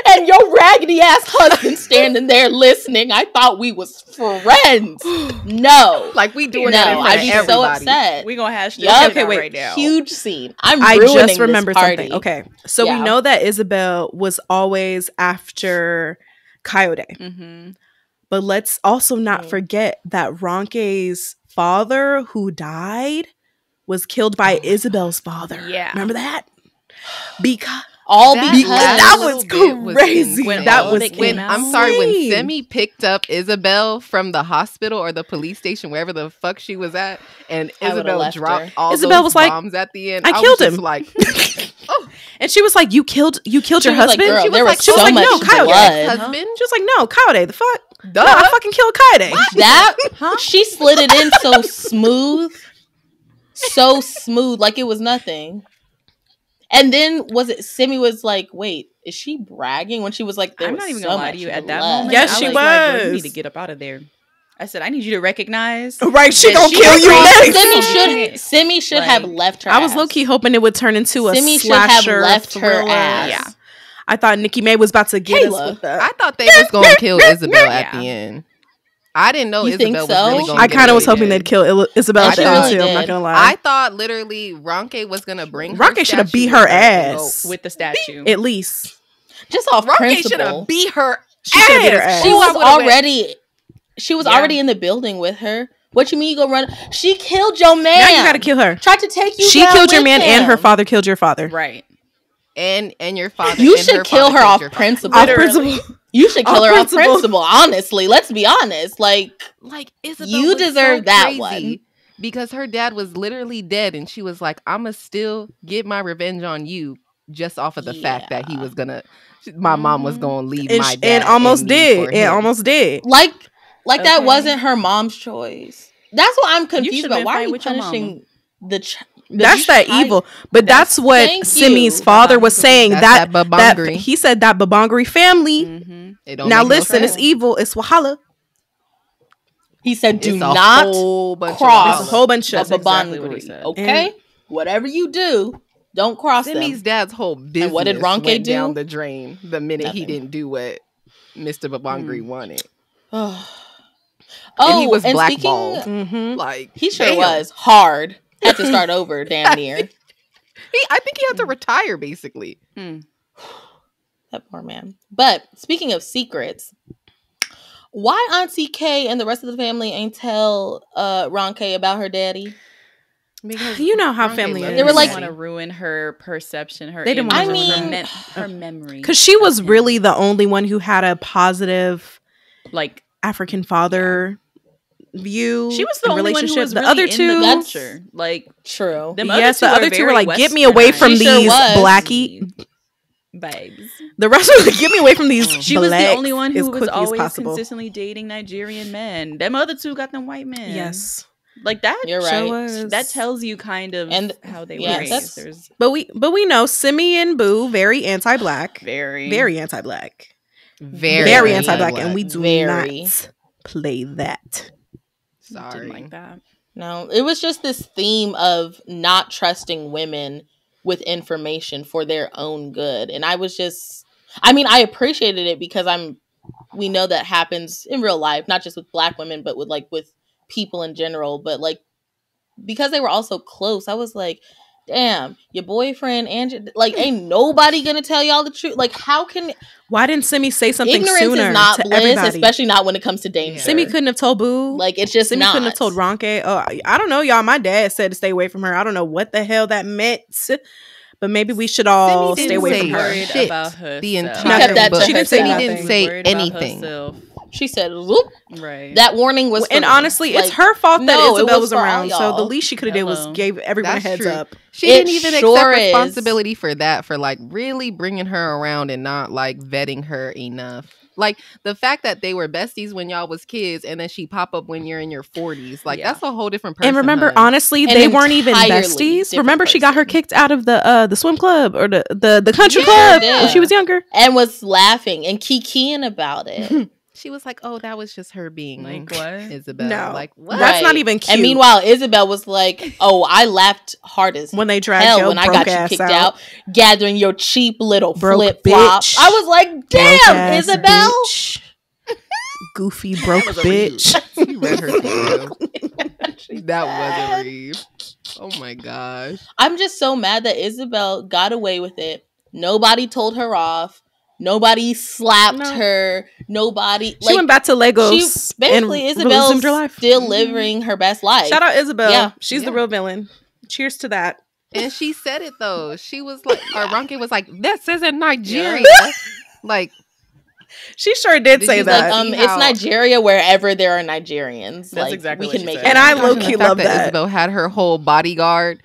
[SPEAKER 3] And your raggedy ass husband standing there listening. I thought we was friends. No.
[SPEAKER 4] Like we doing
[SPEAKER 3] No,
[SPEAKER 4] that in front
[SPEAKER 3] I'd
[SPEAKER 4] of
[SPEAKER 3] be
[SPEAKER 4] everybody.
[SPEAKER 3] so upset.
[SPEAKER 1] We gonna hash this
[SPEAKER 3] Yup.
[SPEAKER 1] shit
[SPEAKER 2] Okay,
[SPEAKER 1] out
[SPEAKER 2] wait.
[SPEAKER 1] right now.
[SPEAKER 3] Huge scene. I'm
[SPEAKER 2] I
[SPEAKER 3] ruining
[SPEAKER 2] just
[SPEAKER 3] this
[SPEAKER 2] remembered
[SPEAKER 3] party.
[SPEAKER 2] something. Okay, so
[SPEAKER 3] Yeah.
[SPEAKER 2] we know that Isabel was always after Coyote,
[SPEAKER 1] Mm-hmm.
[SPEAKER 2] but let's also not
[SPEAKER 3] Mm.
[SPEAKER 2] forget that Ronke's father, who died, was killed by Isabel's father.
[SPEAKER 1] Yeah.
[SPEAKER 2] Remember that? Because
[SPEAKER 3] All
[SPEAKER 4] That
[SPEAKER 3] because
[SPEAKER 2] that
[SPEAKER 4] last
[SPEAKER 2] was
[SPEAKER 4] little bit was
[SPEAKER 2] crazy.
[SPEAKER 1] When
[SPEAKER 2] That
[SPEAKER 1] all
[SPEAKER 2] was
[SPEAKER 1] of it
[SPEAKER 4] When
[SPEAKER 1] came out.
[SPEAKER 4] I'm sorry, when
[SPEAKER 2] insane.
[SPEAKER 4] Semi picked up Isabel from the hospital or the police station, wherever the fuck she was at, and
[SPEAKER 3] I would've
[SPEAKER 4] Isabel
[SPEAKER 3] left
[SPEAKER 4] dropped
[SPEAKER 3] her.
[SPEAKER 4] all
[SPEAKER 2] Isabel
[SPEAKER 4] those
[SPEAKER 2] was like,
[SPEAKER 4] bombs at the end,
[SPEAKER 2] "I
[SPEAKER 4] was
[SPEAKER 2] killed
[SPEAKER 4] just
[SPEAKER 2] him."
[SPEAKER 4] like, oh,
[SPEAKER 2] and she was like, "You killed your
[SPEAKER 3] She was like,
[SPEAKER 2] husband."
[SPEAKER 3] girl,
[SPEAKER 2] she was
[SPEAKER 3] there
[SPEAKER 2] like,
[SPEAKER 3] was
[SPEAKER 2] she was
[SPEAKER 3] so
[SPEAKER 2] like,
[SPEAKER 3] much
[SPEAKER 2] "No, Coyote."
[SPEAKER 3] blood.
[SPEAKER 4] husband,
[SPEAKER 2] She was like, "No, Coyote. The fuck?
[SPEAKER 4] duh.
[SPEAKER 2] No, I fucking killed Coyote."
[SPEAKER 3] That she slid it in so smooth, like it was nothing. And then Simi was like, "Wait, is she bragging?" When she was like, "There
[SPEAKER 1] I'm
[SPEAKER 3] was
[SPEAKER 1] not even
[SPEAKER 3] so
[SPEAKER 1] gonna lie
[SPEAKER 3] much
[SPEAKER 1] to you. At that
[SPEAKER 3] blood."
[SPEAKER 1] moment,
[SPEAKER 2] Yes,
[SPEAKER 1] I
[SPEAKER 2] she
[SPEAKER 1] was. Like, girl, you need
[SPEAKER 2] was.
[SPEAKER 1] to get up out of there. I said, I need you to recognize.
[SPEAKER 2] Right, she
[SPEAKER 1] that
[SPEAKER 2] gonna kill you next.
[SPEAKER 3] Simi should have
[SPEAKER 1] Like,
[SPEAKER 3] left her.
[SPEAKER 2] I was
[SPEAKER 3] ass.
[SPEAKER 2] low key hoping it would turn into a
[SPEAKER 3] Simi should have
[SPEAKER 2] slasher
[SPEAKER 3] left her
[SPEAKER 2] thriller.
[SPEAKER 3] ass.
[SPEAKER 1] Yeah.
[SPEAKER 2] I thought Nikki May was about to get us
[SPEAKER 3] Kayla.
[SPEAKER 2] with that.
[SPEAKER 4] I thought they was gonna kill Isabel at
[SPEAKER 1] Yeah.
[SPEAKER 4] the end. I didn't know
[SPEAKER 3] You think
[SPEAKER 4] Isabel
[SPEAKER 3] so?
[SPEAKER 4] was really gonna
[SPEAKER 2] I
[SPEAKER 4] get
[SPEAKER 2] kind of
[SPEAKER 4] away
[SPEAKER 2] was hoping
[SPEAKER 4] with
[SPEAKER 2] they'd
[SPEAKER 4] it.
[SPEAKER 2] kill Isabel
[SPEAKER 3] I
[SPEAKER 2] at the
[SPEAKER 3] really
[SPEAKER 2] end too. I'm not
[SPEAKER 3] did.
[SPEAKER 2] gonna
[SPEAKER 4] I
[SPEAKER 2] lie.
[SPEAKER 4] thought literally Ronke was gonna bring her
[SPEAKER 2] Ronke should have
[SPEAKER 4] statue
[SPEAKER 2] beat
[SPEAKER 4] with
[SPEAKER 2] her
[SPEAKER 4] and go-
[SPEAKER 2] ass.
[SPEAKER 1] with the statue.
[SPEAKER 2] At least
[SPEAKER 3] Just off
[SPEAKER 4] Ronke should
[SPEAKER 3] principle.
[SPEAKER 4] have beat her
[SPEAKER 2] she should have beat her
[SPEAKER 4] ass.
[SPEAKER 2] ass.
[SPEAKER 3] She
[SPEAKER 4] Oh, I
[SPEAKER 3] was
[SPEAKER 4] would've went-
[SPEAKER 3] already. She was
[SPEAKER 1] Yeah.
[SPEAKER 3] already in the building with her. What you mean you go run? She killed your man.
[SPEAKER 2] Now you gotta kill her.
[SPEAKER 3] Tried to take you.
[SPEAKER 2] She
[SPEAKER 3] down
[SPEAKER 2] killed your
[SPEAKER 3] with
[SPEAKER 2] man,
[SPEAKER 3] him.
[SPEAKER 2] and her father killed your father.
[SPEAKER 1] Right.
[SPEAKER 4] and your father.
[SPEAKER 3] You
[SPEAKER 4] and
[SPEAKER 3] should kill
[SPEAKER 4] father
[SPEAKER 3] her
[SPEAKER 4] killed
[SPEAKER 3] off
[SPEAKER 4] your father.
[SPEAKER 3] principle.
[SPEAKER 2] Off
[SPEAKER 1] Literally.
[SPEAKER 2] principle.
[SPEAKER 3] You should kill
[SPEAKER 2] Off
[SPEAKER 3] her
[SPEAKER 2] principle.
[SPEAKER 3] off principle. Honestly, let's be honest. Like,
[SPEAKER 4] Like Isabel
[SPEAKER 3] You
[SPEAKER 4] was
[SPEAKER 3] deserve
[SPEAKER 4] so
[SPEAKER 3] that
[SPEAKER 4] crazy
[SPEAKER 3] one.
[SPEAKER 4] because her dad was literally dead, and she was like, "I'ma still get my revenge on you just off of the fact that he
[SPEAKER 3] Yeah.
[SPEAKER 4] was gonna, my mom was
[SPEAKER 1] Mhm.
[SPEAKER 4] gonna leave
[SPEAKER 2] And,
[SPEAKER 4] my
[SPEAKER 2] sh-
[SPEAKER 4] dad
[SPEAKER 2] and almost
[SPEAKER 4] me for
[SPEAKER 2] did. And
[SPEAKER 4] him."
[SPEAKER 2] almost did.
[SPEAKER 3] like that
[SPEAKER 1] Okay.
[SPEAKER 3] wasn't her mom's choice. That's what I'm confused
[SPEAKER 1] should've
[SPEAKER 3] about.
[SPEAKER 1] been
[SPEAKER 3] Why are
[SPEAKER 1] fighting
[SPEAKER 3] you
[SPEAKER 1] with your mama.
[SPEAKER 3] punishing the child?
[SPEAKER 2] That's that evil. But that's what
[SPEAKER 3] Thank
[SPEAKER 2] Simi's
[SPEAKER 3] you.
[SPEAKER 2] father was saying.
[SPEAKER 4] That's
[SPEAKER 2] That
[SPEAKER 4] Babangri.
[SPEAKER 2] he said that Babangri family.
[SPEAKER 1] Mm-hmm.
[SPEAKER 4] It don't
[SPEAKER 2] Now
[SPEAKER 4] make no
[SPEAKER 2] listen, it's
[SPEAKER 4] sense.
[SPEAKER 2] evil. It's Wahala.
[SPEAKER 3] He said, "Do
[SPEAKER 4] It's a
[SPEAKER 3] not
[SPEAKER 4] whole bunch of
[SPEAKER 3] cross
[SPEAKER 2] It's a whole bunch
[SPEAKER 3] the
[SPEAKER 2] of
[SPEAKER 1] That's exactly what he
[SPEAKER 3] Babangri."
[SPEAKER 1] said.
[SPEAKER 3] Okay, whatever you do, don't cross
[SPEAKER 4] Simi's
[SPEAKER 3] them.
[SPEAKER 4] dad's whole business
[SPEAKER 3] what did Ronke
[SPEAKER 4] went
[SPEAKER 3] do?
[SPEAKER 4] down the drain the minute he
[SPEAKER 3] Nothing.
[SPEAKER 4] didn't do what Mr. Babangri wanted.
[SPEAKER 3] Oh,
[SPEAKER 4] And he was
[SPEAKER 3] speaking-
[SPEAKER 4] blackballed.
[SPEAKER 2] Mm-hmm.
[SPEAKER 4] Like
[SPEAKER 3] He sure
[SPEAKER 4] damn.
[SPEAKER 3] was hard. Had to start over, damn near.
[SPEAKER 4] I think he had to retire basically.
[SPEAKER 1] Hmm.
[SPEAKER 3] That poor man. But speaking of secrets, why Auntie K and the rest of the family ain't tell Ron K about her daddy?
[SPEAKER 4] Because
[SPEAKER 2] You know how
[SPEAKER 4] Ronke
[SPEAKER 2] family
[SPEAKER 4] loved
[SPEAKER 2] is.
[SPEAKER 3] They were
[SPEAKER 4] his
[SPEAKER 3] like-
[SPEAKER 1] want to
[SPEAKER 4] daddy.
[SPEAKER 1] ruin her perception, her
[SPEAKER 2] They didn't
[SPEAKER 1] image,
[SPEAKER 2] wanna
[SPEAKER 3] ruin
[SPEAKER 1] her,
[SPEAKER 3] her.
[SPEAKER 1] her memory.
[SPEAKER 2] Because she was
[SPEAKER 1] of him.
[SPEAKER 2] really the only one who had a positive
[SPEAKER 1] like
[SPEAKER 2] African father view.
[SPEAKER 1] she was the
[SPEAKER 2] and
[SPEAKER 1] only one who
[SPEAKER 2] relationship.
[SPEAKER 1] was
[SPEAKER 2] The
[SPEAKER 1] really
[SPEAKER 2] other
[SPEAKER 1] in
[SPEAKER 2] two,
[SPEAKER 1] the culture. Like
[SPEAKER 3] True.
[SPEAKER 1] them
[SPEAKER 2] yes, the
[SPEAKER 1] are
[SPEAKER 2] other two were
[SPEAKER 1] very
[SPEAKER 2] like, "Get me away from
[SPEAKER 3] She sure
[SPEAKER 2] these
[SPEAKER 3] was.
[SPEAKER 2] blackie."
[SPEAKER 1] babes.
[SPEAKER 2] The rest were like, "Get me away from these."
[SPEAKER 1] She was the
[SPEAKER 2] blacks
[SPEAKER 1] only one
[SPEAKER 2] as
[SPEAKER 1] who was
[SPEAKER 2] quickly as
[SPEAKER 1] always
[SPEAKER 2] possible.
[SPEAKER 1] consistently dating Nigerian men. Them other two got them white men.
[SPEAKER 2] Yes,
[SPEAKER 1] like that.
[SPEAKER 3] You're
[SPEAKER 2] sure
[SPEAKER 3] right.
[SPEAKER 2] was.
[SPEAKER 1] That tells you kind of
[SPEAKER 3] And-
[SPEAKER 1] how they
[SPEAKER 3] yeah,
[SPEAKER 1] were
[SPEAKER 3] that's-
[SPEAKER 1] raised. There's
[SPEAKER 2] but we know Simi and Boo very anti-black, very anti-black,
[SPEAKER 4] Very,
[SPEAKER 2] very anti-black, and we do
[SPEAKER 3] Very.
[SPEAKER 2] not play that.
[SPEAKER 4] Sorry.
[SPEAKER 1] Didn't like that.
[SPEAKER 3] No, it was just this theme of not trusting women with information for their own good. And I was just, I mean, I appreciated it because we know that happens in real life, not just with black women, but with people in general. But like, because they were all so close, I was like, damn, your boyfriend and ain't nobody gonna tell y'all the truth. Like, how can
[SPEAKER 2] Why didn't Simi say something
[SPEAKER 3] ignorance
[SPEAKER 2] sooner
[SPEAKER 3] is not
[SPEAKER 2] to
[SPEAKER 3] bliss,
[SPEAKER 2] everybody?
[SPEAKER 3] especially not when it comes to danger.
[SPEAKER 2] Simi couldn't have told Boo.
[SPEAKER 3] Like, it's just
[SPEAKER 2] Simi
[SPEAKER 3] not.
[SPEAKER 2] couldn't have told Ronke. Oh, I don't know, y'all. My dad said to stay away from her. I don't know what the hell that meant, but maybe we should all
[SPEAKER 4] Simi
[SPEAKER 2] stay away
[SPEAKER 4] didn't
[SPEAKER 2] from her.
[SPEAKER 1] Worried
[SPEAKER 4] shit
[SPEAKER 1] about herself.
[SPEAKER 4] the
[SPEAKER 3] She
[SPEAKER 4] entire
[SPEAKER 3] kept that to
[SPEAKER 4] book.
[SPEAKER 2] She didn't say
[SPEAKER 3] herself.
[SPEAKER 4] Simi
[SPEAKER 2] nothing.
[SPEAKER 4] didn't say
[SPEAKER 1] Worried about
[SPEAKER 4] anything.
[SPEAKER 1] herself.
[SPEAKER 3] She said, "Whoop."
[SPEAKER 1] Right.
[SPEAKER 3] That warning was for
[SPEAKER 2] And
[SPEAKER 3] me.
[SPEAKER 2] honestly, it's
[SPEAKER 3] Like,
[SPEAKER 2] her fault that
[SPEAKER 3] no, it
[SPEAKER 2] Isabel
[SPEAKER 3] was
[SPEAKER 2] was
[SPEAKER 3] for all
[SPEAKER 2] around. So the
[SPEAKER 3] y'all.
[SPEAKER 2] least she could have did was
[SPEAKER 1] Hello.
[SPEAKER 2] gave everyone
[SPEAKER 4] That's
[SPEAKER 2] a heads
[SPEAKER 4] true.
[SPEAKER 2] up.
[SPEAKER 4] She
[SPEAKER 3] It
[SPEAKER 4] didn't even
[SPEAKER 3] sure
[SPEAKER 4] accept
[SPEAKER 3] is.
[SPEAKER 4] responsibility for that, for like really bringing her around and not like vetting her enough. Like the fact that they were besties when y'all was kids and then she pop up when you're in your 40s. Like
[SPEAKER 1] Yeah.
[SPEAKER 4] that's a whole different person.
[SPEAKER 2] And remember,
[SPEAKER 4] hun.
[SPEAKER 2] honestly,
[SPEAKER 3] An
[SPEAKER 2] they weren't even
[SPEAKER 3] entirely
[SPEAKER 2] besties.
[SPEAKER 3] different
[SPEAKER 2] Remember, she got her
[SPEAKER 3] person.
[SPEAKER 2] kicked out of the swim club or the country
[SPEAKER 3] Yeah,
[SPEAKER 2] club
[SPEAKER 3] she did.
[SPEAKER 2] when she was younger.
[SPEAKER 3] and was laughing and kikiing about it.
[SPEAKER 4] She was like, "Oh, that was just her being
[SPEAKER 1] Like what?
[SPEAKER 4] Isabel."
[SPEAKER 2] No.
[SPEAKER 4] Like what?
[SPEAKER 2] That's not even cute.
[SPEAKER 3] And meanwhile, Isabel was like, "Oh, I laughed hard as
[SPEAKER 2] When they dragged
[SPEAKER 3] hell
[SPEAKER 2] your
[SPEAKER 3] when I
[SPEAKER 2] broke
[SPEAKER 3] got you
[SPEAKER 2] ass
[SPEAKER 3] kicked
[SPEAKER 2] out.
[SPEAKER 3] out, gathering your cheap little
[SPEAKER 2] Broke
[SPEAKER 3] flip flops."
[SPEAKER 2] bitch.
[SPEAKER 3] I was like,
[SPEAKER 2] Broke
[SPEAKER 3] "Damn,
[SPEAKER 2] ass
[SPEAKER 3] Isabel."
[SPEAKER 2] bitch. Goofy broke
[SPEAKER 1] was a
[SPEAKER 2] bitch.
[SPEAKER 4] You read her too. That was a read. Oh my gosh.
[SPEAKER 3] I'm just so mad that Isabel got away with it. Nobody told her off. Nobody slapped
[SPEAKER 2] No.
[SPEAKER 3] her. Nobody.
[SPEAKER 2] She went back to Legos.
[SPEAKER 3] She basically
[SPEAKER 2] and
[SPEAKER 3] Isabel's
[SPEAKER 2] resumed her life.
[SPEAKER 3] still living her best life.
[SPEAKER 2] Shout out Isabel.
[SPEAKER 3] Yeah.
[SPEAKER 2] She's the
[SPEAKER 4] Yeah.
[SPEAKER 2] real villain. Cheers to that.
[SPEAKER 4] And she said it though. She was like, or Ronke was like, "This isn't Nigeria." Like,
[SPEAKER 2] She sure did
[SPEAKER 4] Did
[SPEAKER 2] say
[SPEAKER 4] you,
[SPEAKER 2] that.
[SPEAKER 4] like, see
[SPEAKER 3] It's
[SPEAKER 4] how-
[SPEAKER 3] Nigeria wherever there are Nigerians.
[SPEAKER 1] That's
[SPEAKER 3] like,
[SPEAKER 1] exactly
[SPEAKER 3] we
[SPEAKER 1] what
[SPEAKER 3] can
[SPEAKER 1] she
[SPEAKER 3] make
[SPEAKER 1] said.
[SPEAKER 3] it.
[SPEAKER 2] And I
[SPEAKER 4] gosh, and the
[SPEAKER 2] low-key
[SPEAKER 4] fact
[SPEAKER 2] love that.
[SPEAKER 4] Isabel had her whole bodyguard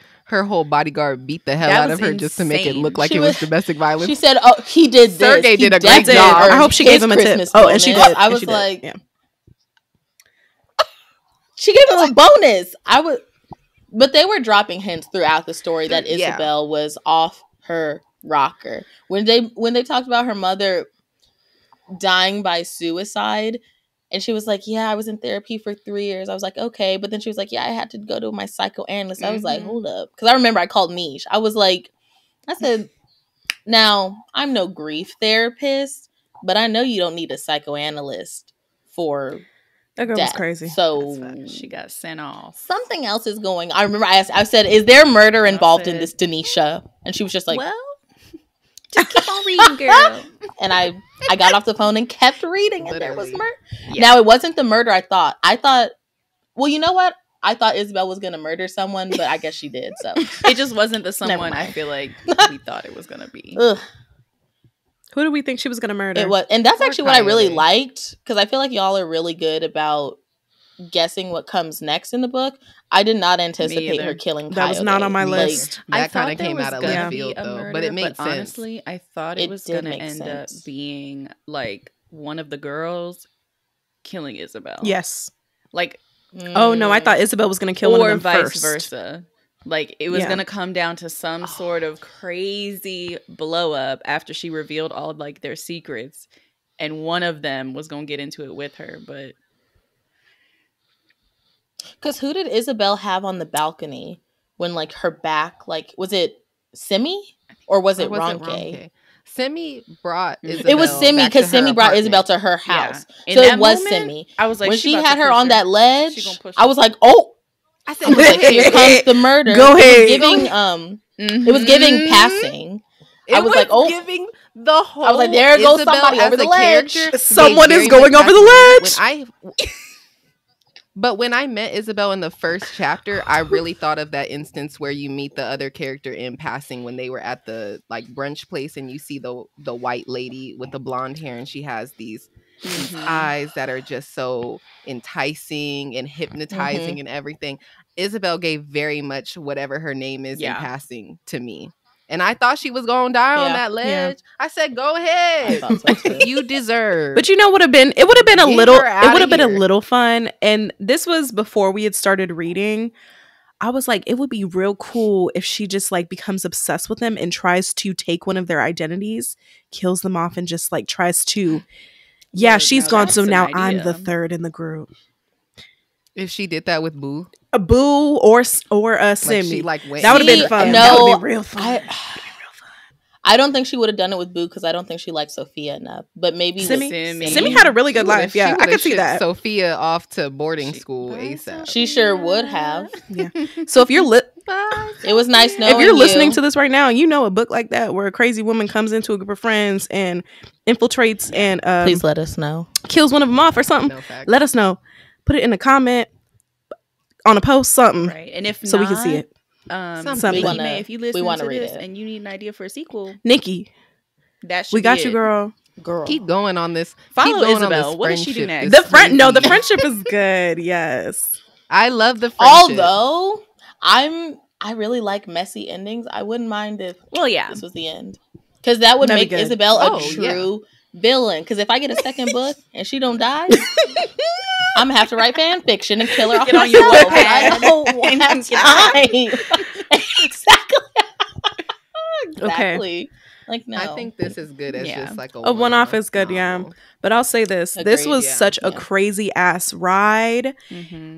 [SPEAKER 4] beat the hell
[SPEAKER 1] That
[SPEAKER 4] out
[SPEAKER 1] was
[SPEAKER 4] of her just to make it
[SPEAKER 1] insane.
[SPEAKER 4] look like
[SPEAKER 3] She
[SPEAKER 4] it was
[SPEAKER 3] was-
[SPEAKER 4] domestic violence.
[SPEAKER 3] She said, "Oh, he did this.
[SPEAKER 4] Sergey
[SPEAKER 3] He
[SPEAKER 4] did a great
[SPEAKER 3] definitely
[SPEAKER 4] job.
[SPEAKER 3] earned
[SPEAKER 2] I hope she
[SPEAKER 3] his
[SPEAKER 2] gave him a tip.
[SPEAKER 3] Christmas
[SPEAKER 2] Oh, and she
[SPEAKER 3] bonus."
[SPEAKER 2] did.
[SPEAKER 3] I
[SPEAKER 2] And
[SPEAKER 3] was
[SPEAKER 2] she did.
[SPEAKER 3] like,
[SPEAKER 2] yeah.
[SPEAKER 3] she gave him a bonus. But they were dropping hints throughout the story that
[SPEAKER 4] Yeah.
[SPEAKER 3] Isabel was off her rocker. When they talked about her mother dying by suicide, and she was like, "Yeah, I was in therapy for 3 years." I was like, "Okay," but then she was like, "Yeah, I had to go to my psychoanalyst." I was like,
[SPEAKER 1] Mhm.
[SPEAKER 3] "Hold up," because I remember I called Mish. I was like, I said, "Now I'm no grief therapist, but I know you don't need a psychoanalyst for
[SPEAKER 2] That girl
[SPEAKER 3] death."
[SPEAKER 2] was crazy.
[SPEAKER 3] So
[SPEAKER 1] She got sent off.
[SPEAKER 3] something else is going. I remember I said, "Is there murder involved in
[SPEAKER 1] said-
[SPEAKER 3] this, Denisha?" And she was just like,
[SPEAKER 1] well, just keep on reading, girl.
[SPEAKER 3] and I got off the phone and kept reading, and there was
[SPEAKER 4] Literally.
[SPEAKER 3] murder.
[SPEAKER 1] Yeah.
[SPEAKER 3] Now it wasn't the murder I thought. Well, you know what? I thought Isabel was gonna murder someone, but I guess she did. So,
[SPEAKER 1] It just wasn't the
[SPEAKER 3] Never
[SPEAKER 1] someone I
[SPEAKER 3] mind.
[SPEAKER 1] feel like we thought it was gonna be.
[SPEAKER 3] ugh,
[SPEAKER 2] Who do we think she was going to murder?
[SPEAKER 3] it was, and that's
[SPEAKER 4] Poor
[SPEAKER 3] actually what I really
[SPEAKER 4] Coyote.
[SPEAKER 3] liked because I feel like y'all are really good about guessing what comes next in the book. I did not anticipate
[SPEAKER 1] either.
[SPEAKER 3] her killing.
[SPEAKER 2] That was not
[SPEAKER 3] Coyote.
[SPEAKER 2] on my
[SPEAKER 3] Like,
[SPEAKER 2] list.
[SPEAKER 1] I
[SPEAKER 4] That
[SPEAKER 1] thought
[SPEAKER 4] kind of
[SPEAKER 1] there
[SPEAKER 4] came
[SPEAKER 1] was
[SPEAKER 4] out of
[SPEAKER 1] gonna
[SPEAKER 4] left
[SPEAKER 1] be
[SPEAKER 4] field
[SPEAKER 1] a
[SPEAKER 4] though,
[SPEAKER 1] murder,
[SPEAKER 4] but it made sense.
[SPEAKER 1] Honestly, I thought it
[SPEAKER 3] It
[SPEAKER 1] was
[SPEAKER 3] did
[SPEAKER 1] gonna
[SPEAKER 3] make
[SPEAKER 1] end
[SPEAKER 3] sense.
[SPEAKER 1] up being like one of the girls killing Isabel.
[SPEAKER 2] Yes.
[SPEAKER 1] Like
[SPEAKER 2] Oh, no. I
[SPEAKER 3] mm,
[SPEAKER 2] thought Isabel was going to kill one
[SPEAKER 1] or
[SPEAKER 2] of them
[SPEAKER 1] vice
[SPEAKER 2] first.
[SPEAKER 1] versa. Like it was
[SPEAKER 2] Yeah.
[SPEAKER 1] gonna come down to some sort of crazy blow up after she revealed all like their secrets, and one of them was gonna get into it with her. But
[SPEAKER 3] Because who did Isabel have on the balcony when, like, her back, like, was it Simi or was it
[SPEAKER 4] Or was it
[SPEAKER 3] Ronke?
[SPEAKER 4] Ronke? Simi brought Isabel.
[SPEAKER 3] It was Simi
[SPEAKER 4] back to
[SPEAKER 3] because
[SPEAKER 4] her
[SPEAKER 3] Simi brought
[SPEAKER 4] apartment.
[SPEAKER 3] Isabel to her house.
[SPEAKER 1] In
[SPEAKER 3] So
[SPEAKER 1] that
[SPEAKER 3] it was
[SPEAKER 1] moment,
[SPEAKER 3] Simi.
[SPEAKER 1] I was like,
[SPEAKER 3] When she
[SPEAKER 1] about
[SPEAKER 3] had
[SPEAKER 1] to
[SPEAKER 3] her
[SPEAKER 1] push
[SPEAKER 3] on that
[SPEAKER 1] She
[SPEAKER 3] ledge,
[SPEAKER 1] gonna push
[SPEAKER 3] I
[SPEAKER 1] her.
[SPEAKER 3] was like, oh,
[SPEAKER 4] I
[SPEAKER 3] I
[SPEAKER 4] said,
[SPEAKER 3] was like, here comes the murder.
[SPEAKER 2] Go
[SPEAKER 3] It
[SPEAKER 2] ahead.
[SPEAKER 3] was giving, it was giving passing. I was like, oh,
[SPEAKER 4] giving the whole.
[SPEAKER 3] I was like, there goes
[SPEAKER 4] Isabel
[SPEAKER 3] somebody
[SPEAKER 4] as
[SPEAKER 3] over the
[SPEAKER 4] a
[SPEAKER 3] ledge.
[SPEAKER 4] character
[SPEAKER 2] Someone
[SPEAKER 4] gave
[SPEAKER 2] is
[SPEAKER 4] very
[SPEAKER 2] going
[SPEAKER 4] much
[SPEAKER 2] over the
[SPEAKER 4] back to me.
[SPEAKER 2] ledge.
[SPEAKER 4] But when I met Isabel in the first chapter, I really thought of that instance where you meet the other character in passing when they were at the like brunch place and you see the white lady with the blonde hair and she has these eyes that are just so enticing and hypnotizing and everything. Isabel gave very much whatever her name is in passing to me. And I thought she was going to die on that ledge. I said, go ahead.
[SPEAKER 3] I thought so too.
[SPEAKER 4] You deserve.
[SPEAKER 2] But you know, it would have been a little fun. And this was before we had started reading. I was like, it would be real cool if she just like becomes obsessed with them and tries to take one of their identities, kills them off, and just like tries to. Yeah, she's gone. So now I'm the third in the group.
[SPEAKER 4] If she did that with Boo,
[SPEAKER 2] A Boo or Simi,
[SPEAKER 4] like went,
[SPEAKER 2] that would have been fun.
[SPEAKER 3] No,
[SPEAKER 2] that would have been real fun.
[SPEAKER 3] I don't think she would have done it with Boo because I don't think she liked Sophia enough. But maybe
[SPEAKER 2] Simi had a really good life. Yeah, I could see that.
[SPEAKER 4] Sophia off to boarding school ASAP.
[SPEAKER 3] She sure would have.
[SPEAKER 2] Yeah. So if you're
[SPEAKER 3] it was nice knowing
[SPEAKER 2] if you're listening to this right now and you know a book like that where a crazy woman comes into a group of friends and infiltrates and
[SPEAKER 3] please let us know,
[SPEAKER 2] kills one of them off or something, let us know. Put it in a comment, on a post, something,
[SPEAKER 1] right? And if
[SPEAKER 2] so
[SPEAKER 1] not,
[SPEAKER 2] we can see it.
[SPEAKER 1] Nikki May, if you listen to this and you need an idea for a sequel,
[SPEAKER 2] Nikki, we got you, girl.
[SPEAKER 4] Keep going on this.
[SPEAKER 1] Follow Isabel. What does she do next?
[SPEAKER 2] The friendship is good. Yes,
[SPEAKER 4] I love the friendship.
[SPEAKER 3] Although I really like messy endings. I wouldn't mind if this was the end, because that would make Isabel a true villain. Because if I get a second book and she don't die, I'm gonna have to write fan fiction and kill her off on your webpage. I don't have time. Exactly.
[SPEAKER 2] Okay.
[SPEAKER 3] Like, no.
[SPEAKER 4] I think this is good as just like a
[SPEAKER 2] one-off is good, But I'll say this.
[SPEAKER 3] Agreed,
[SPEAKER 2] this was such a crazy ass ride.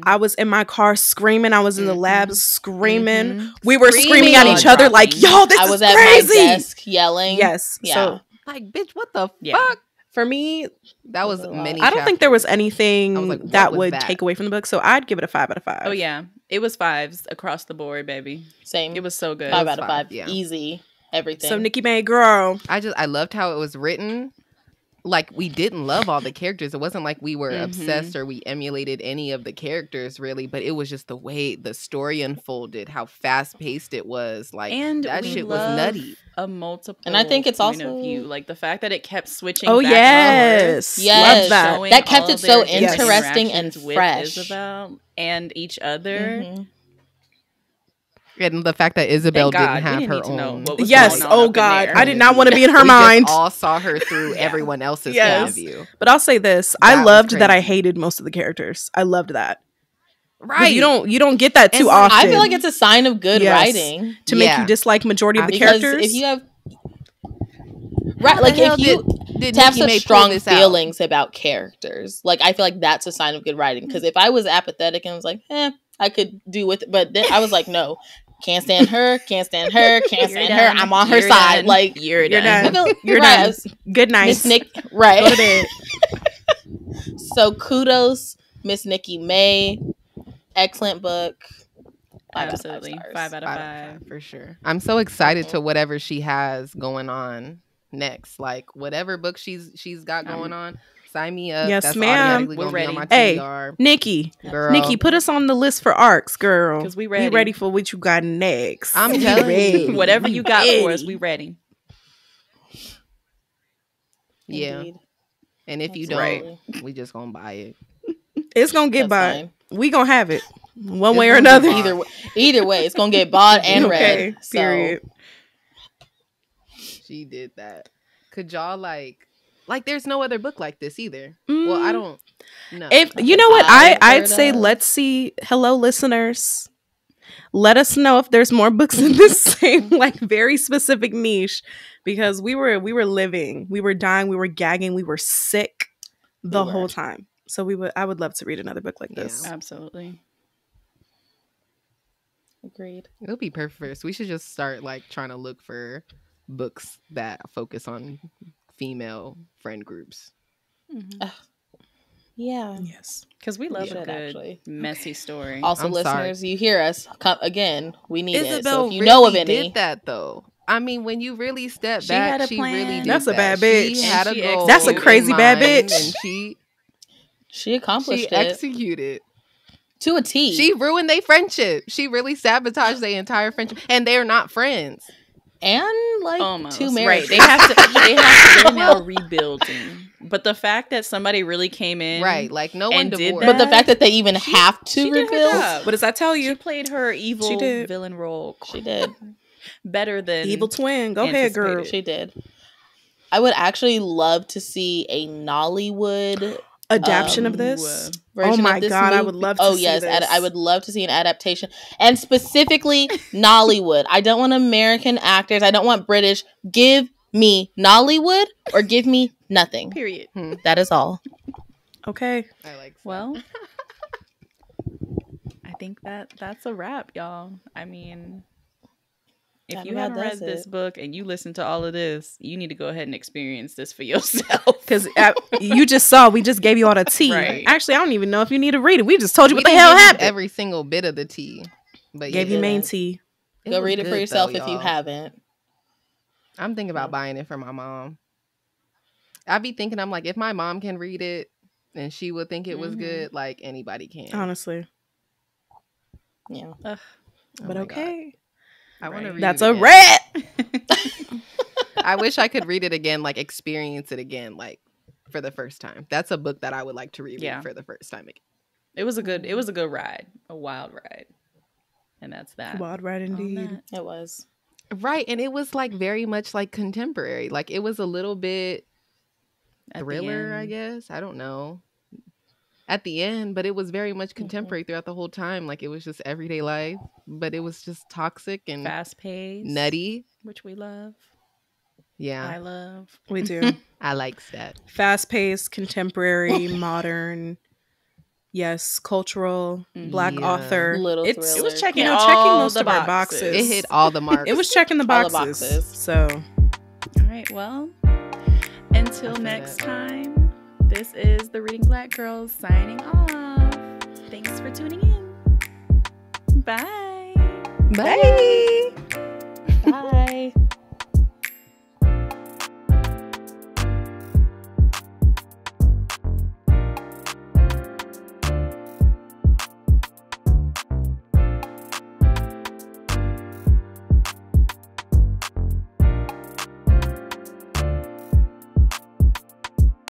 [SPEAKER 2] I was in my car screaming. I was in the lab screaming. We were screaming at each other like, yo, this is crazy. I was at my
[SPEAKER 3] desk yelling.
[SPEAKER 2] Yes.
[SPEAKER 3] Yeah.
[SPEAKER 2] So,
[SPEAKER 4] like, bitch, what the fuck?
[SPEAKER 2] For me,
[SPEAKER 4] that was many.
[SPEAKER 2] I don't think there was anything that would take away from the book. So I'd give it a 5 out of 5.
[SPEAKER 1] Oh, yeah. It was 5s across the board, baby.
[SPEAKER 3] Same.
[SPEAKER 1] It was so good.
[SPEAKER 3] 5 out of 5. Yeah. Easy. Everything.
[SPEAKER 2] So Nikki May, girl.
[SPEAKER 4] I loved how it was written. Like, we didn't love all the characters. It wasn't like we were obsessed or we emulated any of the characters, really. But it was just the way the story unfolded, how fast-paced it was. Like, and that shit was nutty.
[SPEAKER 1] A multiple
[SPEAKER 3] and I think it's also
[SPEAKER 1] view. Like, the fact that it kept switching
[SPEAKER 2] back
[SPEAKER 3] yes.
[SPEAKER 2] Love that.
[SPEAKER 3] That kept it so interesting and fresh.
[SPEAKER 1] Isabel and each other.
[SPEAKER 4] And the fact that Isabel didn't have her own.
[SPEAKER 2] Yes. Oh God. I did not want to be in her mind.
[SPEAKER 4] We all saw her through everyone else's point of view.
[SPEAKER 2] But I'll say this: I loved that I hated most of the characters. I loved that.
[SPEAKER 4] Right.
[SPEAKER 2] You don't get that too often.
[SPEAKER 3] I feel like it's a sign of good writing
[SPEAKER 2] to make you dislike majority of the characters.
[SPEAKER 3] If you have like if you to have such strong feelings about characters, like I feel like that's a sign of good writing. Because if I was apathetic and was like, I could do with it, but then I was like, no. Can't stand her. Can't stand her. Can't stand her. I'm on her side.
[SPEAKER 1] Done.
[SPEAKER 3] Like
[SPEAKER 1] you're done.
[SPEAKER 2] You're done. Good night,
[SPEAKER 3] Miss Nick. Right. Go to bed. So kudos, Miss Nikki May. Excellent book.
[SPEAKER 1] Absolutely, 5 out of 5
[SPEAKER 4] for sure. I'm so excited to whatever she has going on next. Like whatever book she's got going on. Sign me up.
[SPEAKER 2] Yes,
[SPEAKER 4] that's
[SPEAKER 2] ma'am.
[SPEAKER 4] We're ready.
[SPEAKER 2] Hey, Nikki. Girl. Nikki, put us on the list for arcs, girl.
[SPEAKER 1] Because we ready.
[SPEAKER 2] We ready for what you got next.
[SPEAKER 4] I'm telling you.
[SPEAKER 1] Whatever you got for us, we ready.
[SPEAKER 4] Yeah. Indeed. And if you don't, we just gonna buy it.
[SPEAKER 2] It's gonna get bought. We gonna have it. One way or another.
[SPEAKER 3] Either way, it's gonna get bought and read.
[SPEAKER 2] Period.
[SPEAKER 4] She did that. Could y'all like there's no other book like this either. Well, I don't know.
[SPEAKER 2] If you know what, I'd say let's see. Hello, listeners. Let us know if there's more books in this same like very specific niche, because we were living, we were dying, we were gagging, we were sick the whole time. So I would love to read another book like this.
[SPEAKER 1] Absolutely.
[SPEAKER 3] Agreed.
[SPEAKER 4] It'll be perfect for us. We should just start like trying to look for books that focus on female friend groups.
[SPEAKER 3] Yeah.
[SPEAKER 2] Yes.
[SPEAKER 1] Because we love a good messy story.
[SPEAKER 3] Also, listeners, you hear us. Again, we need
[SPEAKER 4] Isabel
[SPEAKER 3] it. So if you know of any,
[SPEAKER 4] did that though. I mean, when you really step
[SPEAKER 1] She had
[SPEAKER 4] back,
[SPEAKER 1] a
[SPEAKER 4] she
[SPEAKER 1] plan.
[SPEAKER 4] really did
[SPEAKER 2] That's a
[SPEAKER 4] that.
[SPEAKER 2] bad bitch.
[SPEAKER 4] She
[SPEAKER 1] And
[SPEAKER 4] had a
[SPEAKER 1] she
[SPEAKER 4] goal.
[SPEAKER 2] That's a
[SPEAKER 4] in
[SPEAKER 2] crazy bad
[SPEAKER 4] mind,
[SPEAKER 2] bitch.
[SPEAKER 4] And she
[SPEAKER 3] accomplished it
[SPEAKER 4] executed.
[SPEAKER 3] to a T.
[SPEAKER 4] She ruined their friendship. She really sabotaged their entire friendship, and they're not friends.
[SPEAKER 3] and like
[SPEAKER 1] Almost.
[SPEAKER 3] 2
[SPEAKER 1] Right.
[SPEAKER 3] marriages.
[SPEAKER 1] They're now rebuilding. But the fact that somebody really came in,
[SPEAKER 4] Right, like no one
[SPEAKER 1] and did
[SPEAKER 4] divorced.
[SPEAKER 3] But the
[SPEAKER 1] that-
[SPEAKER 3] fact that they even have
[SPEAKER 1] she
[SPEAKER 3] to
[SPEAKER 1] did her
[SPEAKER 3] rebuild,
[SPEAKER 1] job.
[SPEAKER 2] What does that tell
[SPEAKER 1] she
[SPEAKER 2] you?
[SPEAKER 1] played her evil
[SPEAKER 2] She did.
[SPEAKER 1] villain role
[SPEAKER 3] she did.
[SPEAKER 1] better than
[SPEAKER 2] Evil twin. Go ahead, girl.
[SPEAKER 1] anticipated.
[SPEAKER 3] She did. I would actually love to see a Nollywood
[SPEAKER 2] Adaptation of
[SPEAKER 1] Ooh,
[SPEAKER 2] this.
[SPEAKER 3] version
[SPEAKER 2] Oh my
[SPEAKER 3] of this
[SPEAKER 2] God, I
[SPEAKER 3] movie.
[SPEAKER 2] would love to
[SPEAKER 3] Oh
[SPEAKER 2] see
[SPEAKER 3] yes,
[SPEAKER 2] this.
[SPEAKER 3] I would love to see an adaptation, and specifically Nollywood. I don't want American actors. I don't want British. Give me Nollywood or give me nothing.
[SPEAKER 1] Period.
[SPEAKER 3] That is all.
[SPEAKER 2] Okay.
[SPEAKER 4] I like.
[SPEAKER 1] Well, I think that's a wrap, y'all. I mean, if
[SPEAKER 3] That
[SPEAKER 1] you
[SPEAKER 3] about
[SPEAKER 1] haven't read
[SPEAKER 3] does
[SPEAKER 1] this
[SPEAKER 3] it.
[SPEAKER 1] book and you listen to all of this, you need to go ahead and experience this for yourself.
[SPEAKER 2] Because you just saw, we just gave you all the tea.
[SPEAKER 1] Right.
[SPEAKER 2] Actually, I don't even know if you need to read it. We just told you
[SPEAKER 4] We
[SPEAKER 2] what the
[SPEAKER 4] didn't
[SPEAKER 2] hell
[SPEAKER 4] give you
[SPEAKER 2] happened.
[SPEAKER 4] every single bit of the tea, but
[SPEAKER 2] Gave
[SPEAKER 4] yeah,
[SPEAKER 2] you main
[SPEAKER 3] didn't.
[SPEAKER 2] tea.
[SPEAKER 4] it
[SPEAKER 3] Go
[SPEAKER 4] was
[SPEAKER 3] read it for
[SPEAKER 4] good,
[SPEAKER 3] yourself
[SPEAKER 4] though,
[SPEAKER 3] if you
[SPEAKER 4] y'all.
[SPEAKER 3] haven't.
[SPEAKER 4] I'm thinking about buying it for my mom. I'd be thinking, I'm like, if my mom can read it and she would think it was good, like anybody can.
[SPEAKER 2] Honestly.
[SPEAKER 3] Yeah.
[SPEAKER 1] Ugh.
[SPEAKER 4] Oh
[SPEAKER 2] But
[SPEAKER 4] my God.
[SPEAKER 2] okay.
[SPEAKER 4] I want to
[SPEAKER 1] Right.
[SPEAKER 4] read
[SPEAKER 2] That's
[SPEAKER 4] it
[SPEAKER 2] a
[SPEAKER 4] again.
[SPEAKER 2] wrap.
[SPEAKER 4] I wish I could read it again, like experience it again, like for the first time. That's a book that I would like to reread
[SPEAKER 1] Yeah.
[SPEAKER 4] for the first time again.
[SPEAKER 1] It was a good ride, a wild ride, and that's that.
[SPEAKER 2] Wild ride
[SPEAKER 1] on
[SPEAKER 2] indeed.
[SPEAKER 1] that.
[SPEAKER 3] It was.
[SPEAKER 4] Right, and it was like very much like contemporary. Like it was a little bit
[SPEAKER 1] At the
[SPEAKER 4] thriller, I
[SPEAKER 1] end.
[SPEAKER 4] guess. I don't know. At the end, but it was very much contemporary throughout the whole time. Like it was just everyday life, but it was just toxic and
[SPEAKER 1] Fast paced,
[SPEAKER 4] nutty.
[SPEAKER 1] which we love.
[SPEAKER 4] Yeah,
[SPEAKER 1] I love.
[SPEAKER 2] We do.
[SPEAKER 4] I likes that.
[SPEAKER 2] Fast paced, contemporary, modern. Yes, cultural, Black
[SPEAKER 4] Yeah.
[SPEAKER 2] author.
[SPEAKER 3] Little
[SPEAKER 2] It's
[SPEAKER 3] thriller.
[SPEAKER 1] It was checking
[SPEAKER 2] checking
[SPEAKER 1] all
[SPEAKER 2] most
[SPEAKER 1] the
[SPEAKER 2] of our
[SPEAKER 1] boxes.
[SPEAKER 2] boxes.
[SPEAKER 4] It hit all the marks.
[SPEAKER 2] It was checking the
[SPEAKER 3] All the
[SPEAKER 2] boxes.
[SPEAKER 3] boxes.
[SPEAKER 2] So
[SPEAKER 1] All right. Well, until
[SPEAKER 4] I feel
[SPEAKER 1] next
[SPEAKER 4] that.
[SPEAKER 1] time, this is the Reading Black Girls signing off. Thanks for tuning in. Bye.
[SPEAKER 4] Bye.